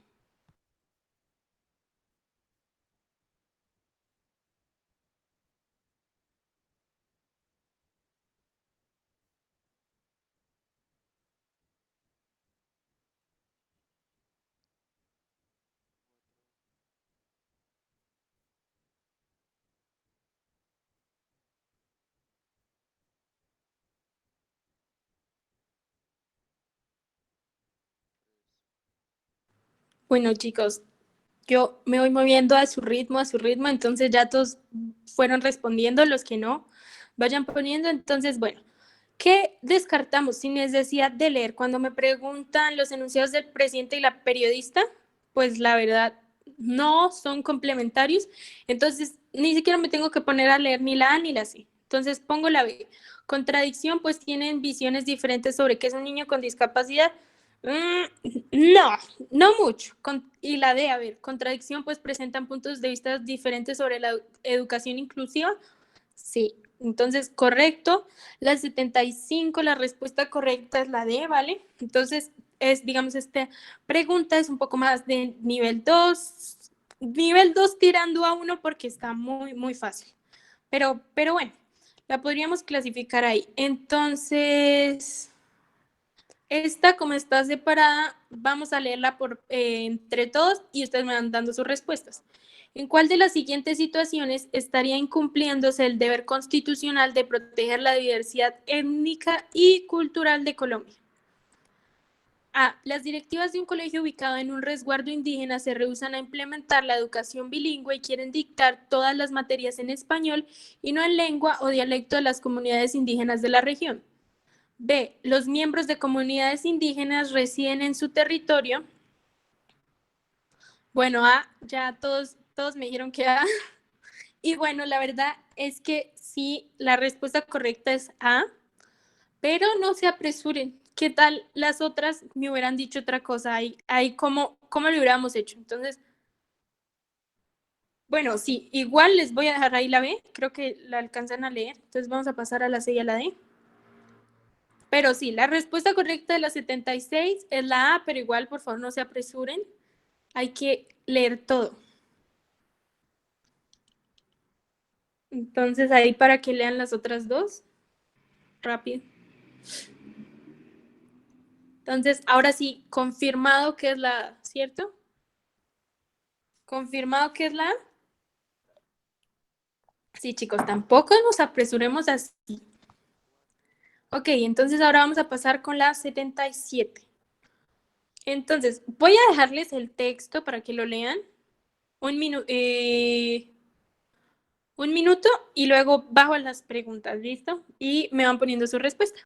Bueno, chicos, yo me voy moviendo a su ritmo, entonces ya todos fueron respondiendo, los que no, vayan poniendo. Entonces, bueno, ¿qué descartamos sin necesidad de leer? Cuando me preguntan los enunciados del presidente y la periodista, pues la verdad no son complementarios, entonces ni siquiera me tengo que poner a leer ni la A ni la C. Entonces pongo la B. Contradicción, pues tienen visiones diferentes sobre qué es un niño con discapacidad. No, no mucho. Y la D, a ver, contradicción, pues presentan puntos de vista diferentes sobre la educación inclusiva. Sí, entonces correcto. La 75, la respuesta correcta es la D, ¿vale? Entonces, digamos, esta pregunta es un poco más de nivel 2 tirando a 1 porque está muy, muy fácil. Pero bueno, la podríamos clasificar ahí. Entonces, esta, como está separada, vamos a leerla entre todos y ustedes me van dando sus respuestas. ¿En cuál de las siguientes situaciones estaría incumpliéndose el deber constitucional de proteger la diversidad étnica y cultural de Colombia? A. Las directivas de un colegio ubicado en un resguardo indígena se rehúsan a implementar la educación bilingüe y quieren dictar todas las materias en español y no en lengua o dialecto de las comunidades indígenas de la región. B. Los miembros de comunidades indígenas residen en su territorio. Bueno, A, ya todos me dijeron que A. Y bueno, la verdad es que sí, la respuesta correcta es A, pero no se apresuren. ¿Qué tal las otras me hubieran dicho otra cosa? Ahí ¿cómo lo hubiéramos hecho? Entonces, bueno, sí, igual les voy a dejar ahí la B, creo que la alcanzan a leer. Entonces vamos a pasar a la C y a la D. Pero sí, la respuesta correcta de la 76 es la A, pero igual, por favor, no se apresuren. Hay que leer todo. Entonces, ahí para que lean las otras dos. Rápido. Entonces, ahora sí, confirmado que es la A, ¿cierto? Confirmado que es la A. Sí, chicos, tampoco nos apresuremos así. Ok, entonces ahora vamos a pasar con la 77. Entonces, voy a dejarles el texto para que lo lean. Un minuto y luego bajo las preguntas, ¿listo? Y me van poniendo su respuesta.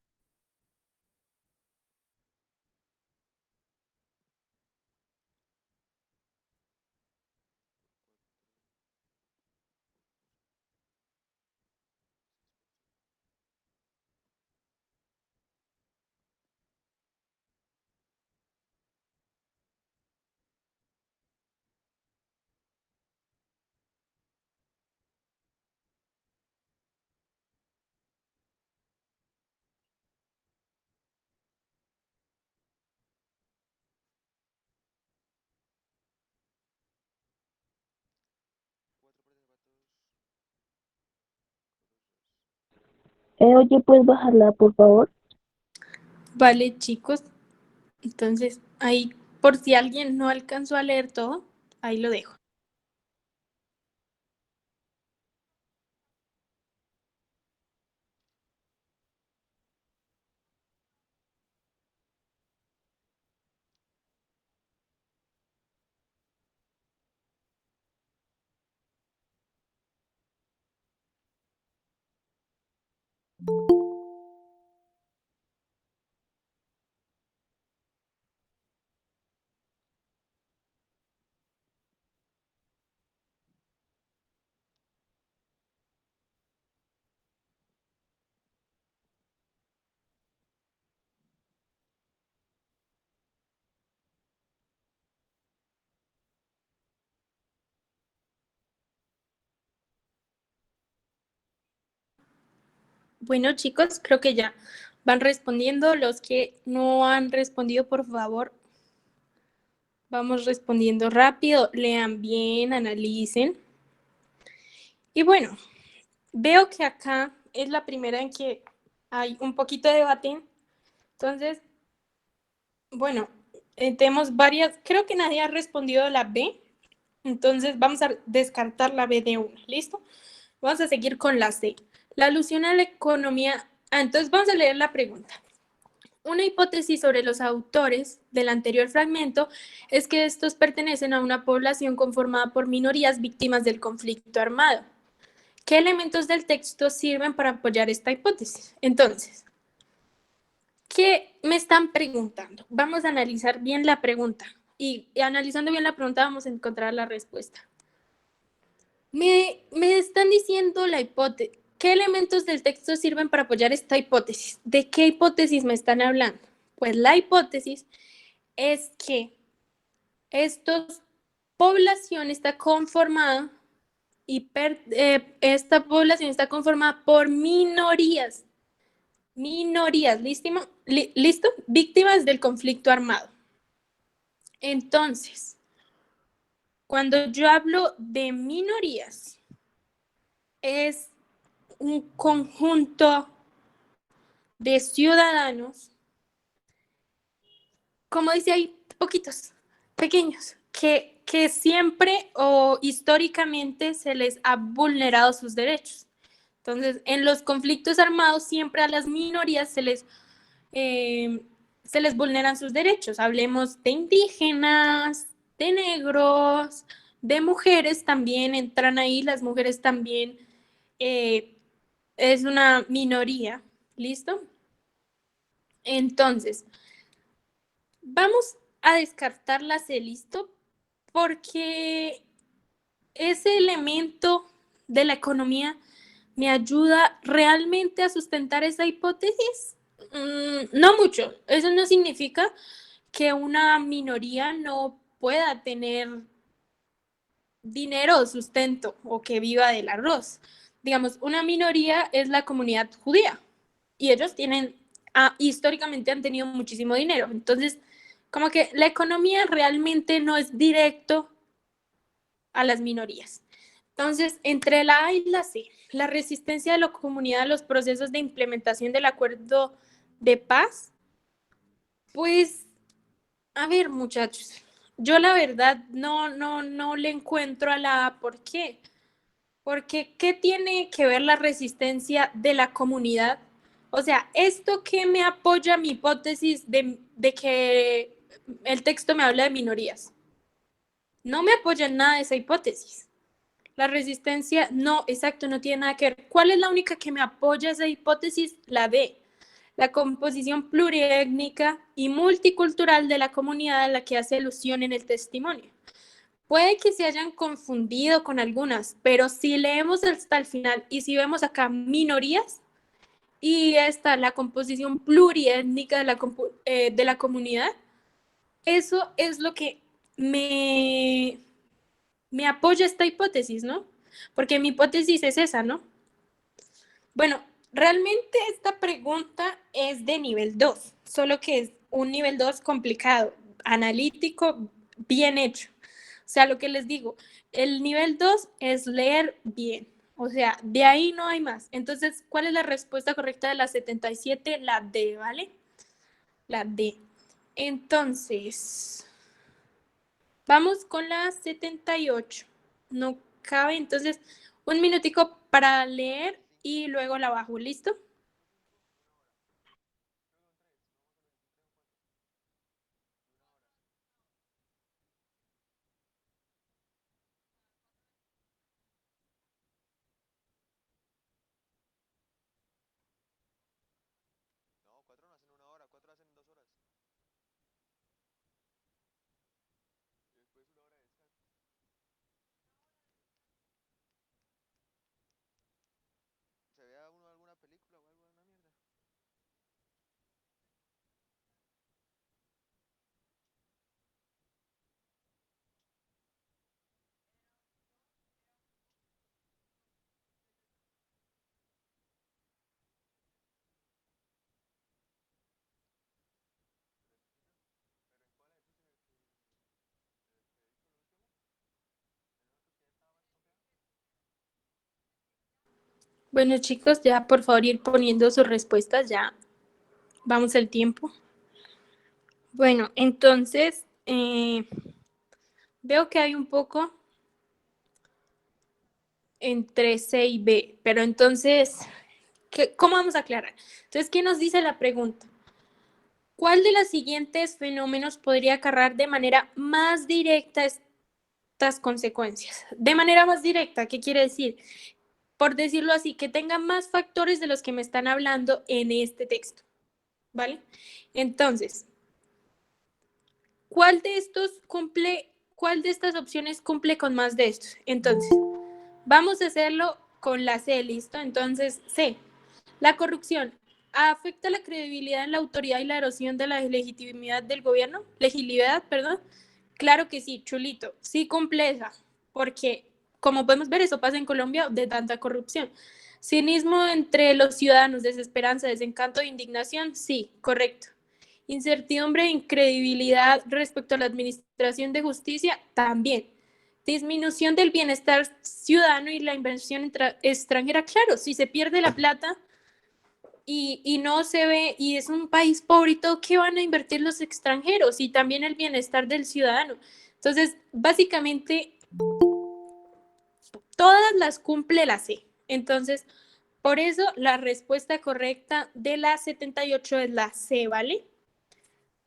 Oye, ¿puedes bajarla, por favor? Vale, chicos. Entonces, ahí, por si alguien no alcanzó a leer todo, ahí lo dejo. Bueno, chicos, creo que ya van respondiendo. Los que no han respondido, por favor, vamos respondiendo rápido. Lean bien, analicen. Y bueno, veo que acá es la primera en que hay un poquito de debate. Entonces, bueno, tenemos varias. Creo que nadie ha respondido la B. Entonces, vamos a descartar la B de una. ¿Listo? Vamos a seguir con la C. La alusión a la economía. Entonces, vamos a leer la pregunta. una hipótesis sobre los autores del anterior fragmento es que estos pertenecen a una población conformada por minorías víctimas del conflicto armado. ¿Qué elementos del texto sirven para apoyar esta hipótesis? Entonces, ¿qué me están preguntando? Vamos a analizar bien la pregunta y analizando bien la pregunta vamos a encontrar la respuesta. Me están diciendo la hipótesis. ¿Qué elementos del texto sirven para apoyar esta hipótesis? ¿De qué hipótesis me están hablando? Pues la hipótesis es que esta población está conformada esta población está conformada por minorías, ¿listo? Víctimas del conflicto armado. Entonces, cuando yo hablo de minorías, es un conjunto de ciudadanos, como dice ahí, poquitos, pequeños, que siempre o históricamente se les ha vulnerado sus derechos. Entonces, en los conflictos armados siempre a las minorías se les vulneran sus derechos. Hablemos de indígenas, de negros, de mujeres también entran ahí, las mujeres también es una minoría, ¿listo? Entonces, vamos a descartar la C, ¿listo? Porque ese elemento de la economía me ayuda realmente a sustentar esa hipótesis. No mucho. Eso no significa que una minoría no pueda tener dinero o sustento o que viva del arroz. Digamos, una minoría es la comunidad judía y ellos históricamente han tenido muchísimo dinero. Entonces, como que la economía realmente no es directo a las minorías. Entonces, entre la A y la C, la resistencia de la comunidad a los procesos de implementación del acuerdo de paz, pues, a ver, muchachos, yo la verdad no le encuentro a la A. ¿Por qué? Porque, ¿qué tiene que ver la resistencia de la comunidad? O sea, ¿esto qué me apoya mi hipótesis de que el texto me habla de minorías? No me apoya en nada esa hipótesis. La resistencia, no, exacto, no tiene nada que ver. ¿Cuál es la única que me apoya esa hipótesis? La D, la composición pluriétnica y multicultural de la comunidad a la que hace alusión en el testimonio. Puede que se hayan confundido con algunas, pero si leemos hasta el final y si vemos acá minorías y esta, la composición pluriétnica de la comunidad, eso es lo que me apoya esta hipótesis, ¿no? Porque mi hipótesis es esa, ¿no? Bueno, realmente esta pregunta es de nivel 2, solo que es un nivel 2 complicado, analítico, bien hecho. O sea, lo que les digo, el nivel 2 es leer bien. O sea, de ahí no hay más. Entonces, ¿cuál es la respuesta correcta de la 77? La D, ¿vale? La D. Entonces, vamos con la 78. No cabe, entonces, un minutico para leer y luego la bajo, ¿listo? Bueno, chicos, ya por favor ir poniendo sus respuestas, ya vamos al tiempo. Bueno, entonces, veo que hay un poco entre C y B, pero entonces, ¿cómo vamos a aclarar? Entonces, ¿qué nos dice la pregunta? ¿Cuál de los siguientes fenómenos podría acarrear de manera más directa estas consecuencias? De manera más directa, ¿qué quiere decir? Por decirlo así, que tenga más factores de los que me están hablando en este texto, ¿vale? Entonces, ¿cuál de estas opciones cumple con más de estos? Entonces, vamos a hacerlo con la C, ¿listo? Entonces, C, la corrupción afecta la credibilidad en la autoridad y la erosión de la legitimidad del gobierno, legitimidad, perdón. Claro que sí, chulito, sí cumple esa, porque como podemos ver, eso pasa en Colombia de tanta corrupción. Cinismo entre los ciudadanos, desesperanza, desencanto e indignación, sí, correcto. Incertidumbre e incredibilidad respecto a la administración de justicia, también. Disminución del bienestar ciudadano y la inversión extranjera, claro, si se pierde la plata y no se ve, y es un país pobre y todo, ¿qué van a invertir los extranjeros? Y también el bienestar del ciudadano. Entonces, básicamente, todas las cumple la C. Entonces, por eso la respuesta correcta de la 78 es la C, ¿vale?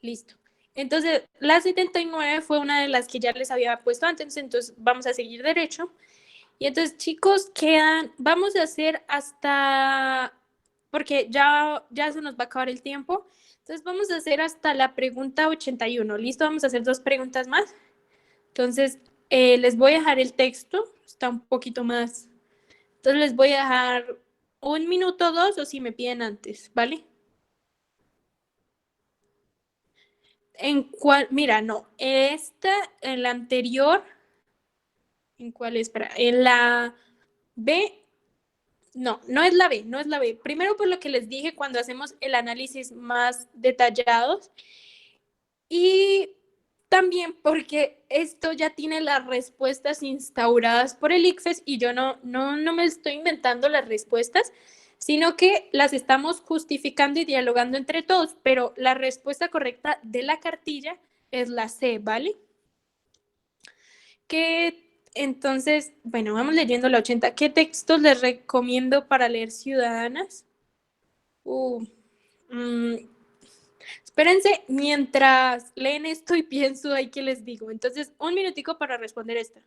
Listo. Entonces, la 79 fue una de las que ya les había puesto antes, entonces vamos a seguir derecho. Y entonces, chicos, vamos a hacer hasta, porque ya se nos va a acabar el tiempo, entonces vamos a hacer hasta la pregunta 81. ¿Listo? Vamos a hacer 2 preguntas más. Entonces, les voy a dejar el texto, está un poquito más. Entonces, les voy a dejar 1 minuto, 2, o si me piden antes, ¿vale? ¿En cuál? Mira, no, en la anterior, ¿en cuál? Espera, en la B, no es la B, no es la B. Primero por lo que les dije cuando hacemos el análisis más detallados y también porque esto ya tiene las respuestas instauradas por el ICFES y yo no me estoy inventando las respuestas, sino que las estamos justificando y dialogando entre todos, pero la respuesta correcta de la cartilla es la C, ¿vale? Entonces, bueno, vamos leyendo la 80. ¿Qué textos les recomiendo para leer ciudadanas? Mm, espérense, mientras leen esto y pienso ahí que les digo. Entonces, 1 minutico para responder esta.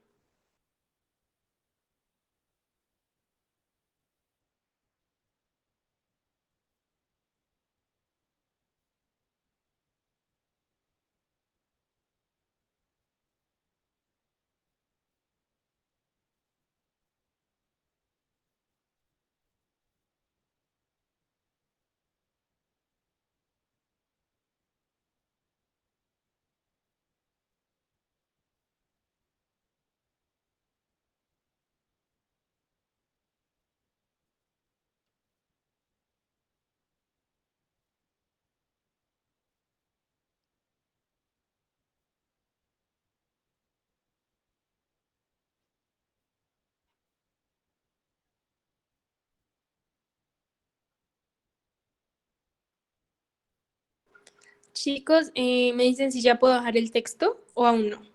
Chicos, me dicen si ya puedo bajar el texto o aún no.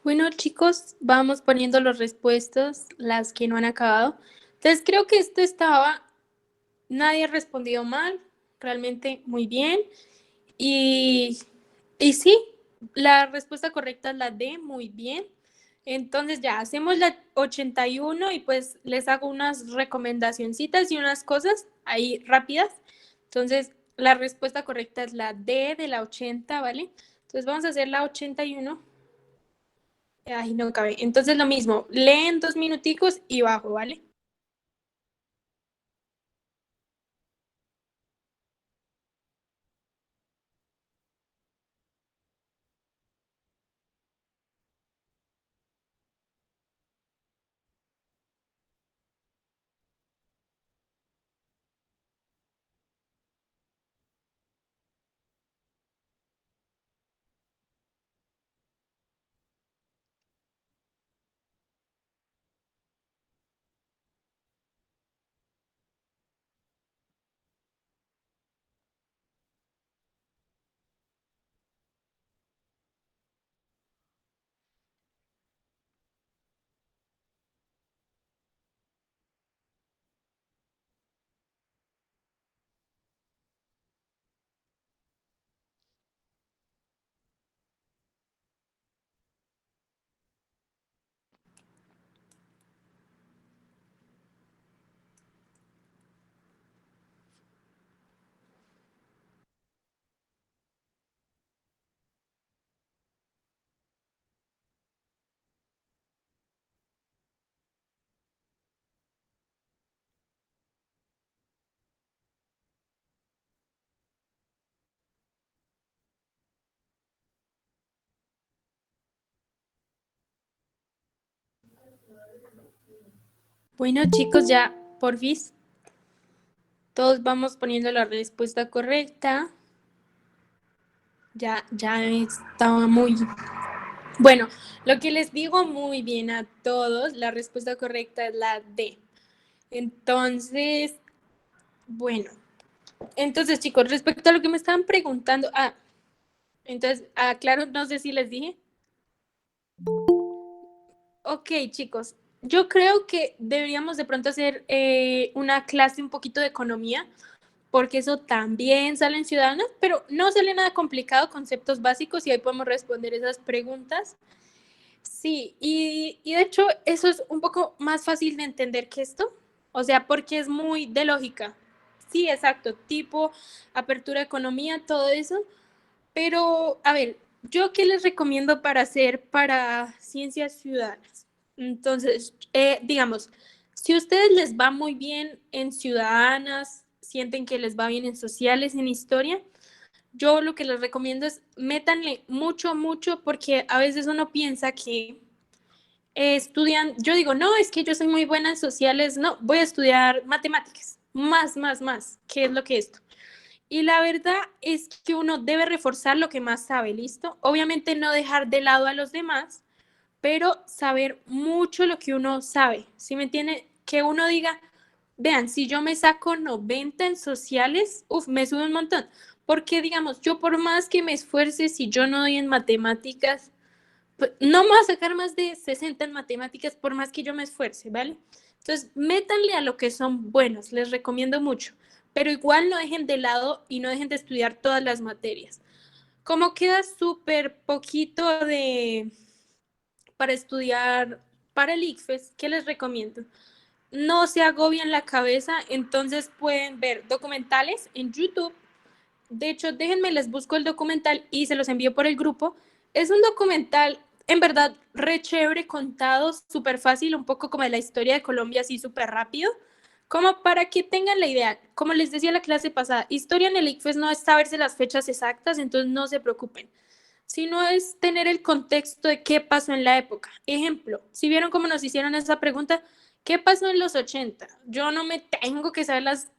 Bueno, chicos, vamos poniendo las respuestas, las que no han acabado. Entonces, creo que esto nadie ha respondido mal, realmente muy bien. Y, y sí, la respuesta correcta es la D, muy bien. Entonces ya hacemos la 81 y pues les hago unas recomendacioncitas y unas cosas ahí rápidas. Entonces la respuesta correcta es la D de la 80, ¿vale? Entonces vamos a hacer la 81. Ay, no cabe. Entonces lo mismo, leen 2 minuticos y bajo, ¿vale? Bueno, chicos, ya por fin todos vamos poniendo la respuesta correcta. Ya estaba muy... Bueno, lo que les digo muy bien a todos, la respuesta correcta es la D. Entonces, bueno, entonces chicos, respecto a lo que me estaban preguntando, entonces, claro, no sé si les dije. Ok, chicos, yo creo que deberíamos de pronto hacer una clase un poquito de economía, porque eso también sale en Ciudadanas, pero no sale nada complicado, conceptos básicos, y ahí podemos responder esas preguntas. Sí, y de hecho eso es un poco más fácil de entender que esto, o sea, porque es muy de lógica. Sí, exacto, tipo, apertura, economía, todo eso. Pero, a ver, ¿yo qué les recomiendo para hacer para ciencias ciudadanas? Entonces, digamos, si a ustedes les va muy bien en ciudadanas, sienten que les va bien en sociales, en historia, yo lo que les recomiendo es métanle mucho, mucho, porque a veces uno piensa que estudian, yo digo, no, es que yo soy muy buena en sociales, no, voy a estudiar matemáticas, más, ¿qué es lo que es esto? Y la verdad es que uno debe reforzar lo que más sabe, ¿listo? Obviamente no dejar de lado a los demás, pero saber mucho lo que uno sabe. ¿Sí me entiende? Que uno diga, vean, si yo me saco 90 en sociales, me sube un montón. Porque, digamos, yo por más que me esfuerce, si yo no doy en matemáticas, pues, no me voy a sacar más de 60 en matemáticas por más que yo me esfuerce, ¿vale? Entonces, métanle a lo que son buenos, les recomiendo mucho, pero igual no dejen de lado y no dejen de estudiar todas las materias. Como queda súper poquito para estudiar para el ICFES, ¿qué les recomiendo? No se agobien la cabeza, entonces pueden ver documentales en YouTube. De hecho, déjenme, les busco el documental y se los envío por el grupo. Es un documental, en verdad, re chévere, contado, súper fácil, un poco como de la historia de Colombia, así súper rápido, como para que tengan la idea. Como les decía la clase pasada, historia en el ICFES no es saberse las fechas exactas, entonces no se preocupen, sino es tener el contexto de qué pasó en la época. Ejemplo, si vieron cómo nos hicieron esa pregunta, ¿qué pasó en los 80? Yo no me tengo que saber las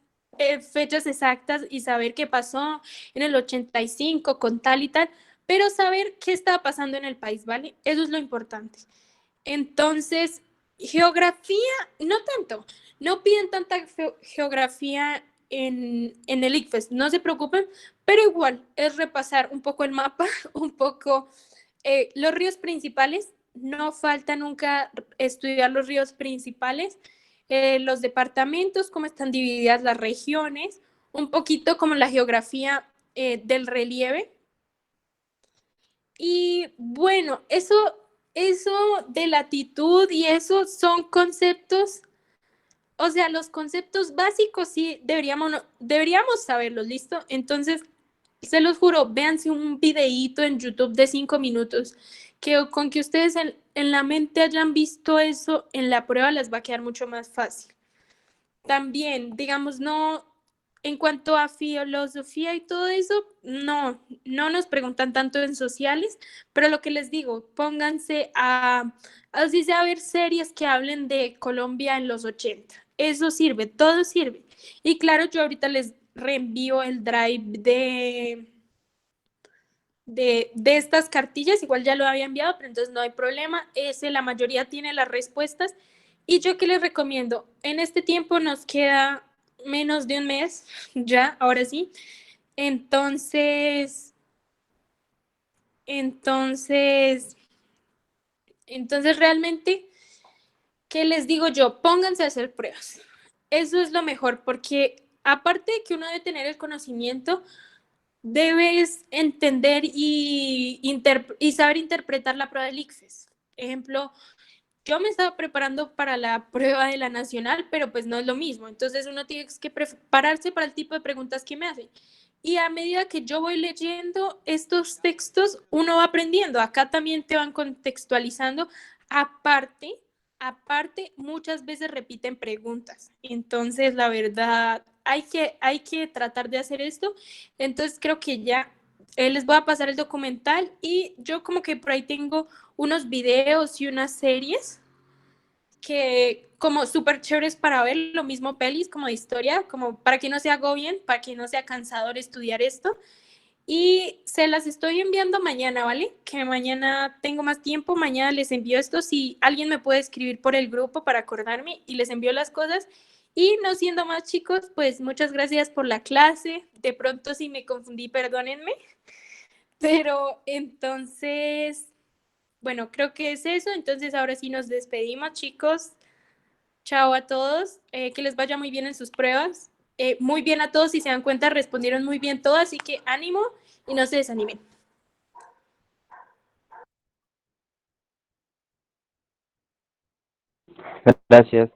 fechas exactas y saber qué pasó en el 85 con tal y tal, pero saber qué estaba pasando en el país, ¿vale? Eso es lo importante. Entonces, geografía, no tanto, no piden tanta geografía en el ICFES, no se preocupen, pero igual es repasar un poco el mapa, un poco los ríos principales, no falta nunca estudiar los ríos principales, los departamentos, cómo están divididas las regiones, un poquito como la geografía del relieve. Y bueno, eso de latitud y eso son conceptos, o sea, los conceptos básicos sí deberíamos saberlos, ¿listo? Entonces, se los juro, véanse un videíto en YouTube de 5 minutos, que con que ustedes en la mente hayan visto eso, en la prueba les va a quedar mucho más fácil. También, digamos, no, en cuanto a filosofía y todo eso, no nos preguntan tanto en sociales, pero lo que les digo, pónganse así sea, a ver series que hablen de Colombia en los 80. Eso sirve, todo sirve. Y claro, yo ahorita les reenvío el drive de estas cartillas, igual ya lo había enviado, pero entonces no hay problema, la mayoría tiene las respuestas. Y yo qué les recomiendo, en este tiempo nos queda menos de un mes, ya, ahora sí. Entonces, entonces, entonces realmente, ¿qué les digo yo? Pónganse a hacer pruebas. Eso es lo mejor, porque aparte de que uno debe tener el conocimiento, debes entender y saber interpretar la prueba del ICFES. Ejemplo, yo me estaba preparando para la prueba de la nacional, pero pues no es lo mismo. Entonces uno tiene que prepararse para el tipo de preguntas que me hacen. Y a medida que yo voy leyendo estos textos, uno va aprendiendo. Acá también te van contextualizando. Aparte, muchas veces repiten preguntas. Entonces, la verdad, hay que tratar de hacer esto. Entonces, creo que ya les voy a pasar el documental y yo como que por ahí tengo unos videos y unas series que como súper chéveres para ver, lo mismo pelis como de historia, como para que no se agobien, para que no sea cansador estudiar esto. Y se las estoy enviando mañana, ¿vale? Que mañana tengo más tiempo, mañana les envío esto. Si alguien me puede escribir por el grupo para acordarme y les envío las cosas. Y no siendo más, chicos, pues muchas gracias por la clase. De pronto si me confundí, perdónenme. Pero entonces, bueno, creo que es eso. Entonces ahora sí nos despedimos, chicos. Chao a todos. Que les vaya muy bien en sus pruebas. Muy bien a todos, si se dan cuenta, respondieron muy bien todos, así que ánimo y no se desanimen. Gracias.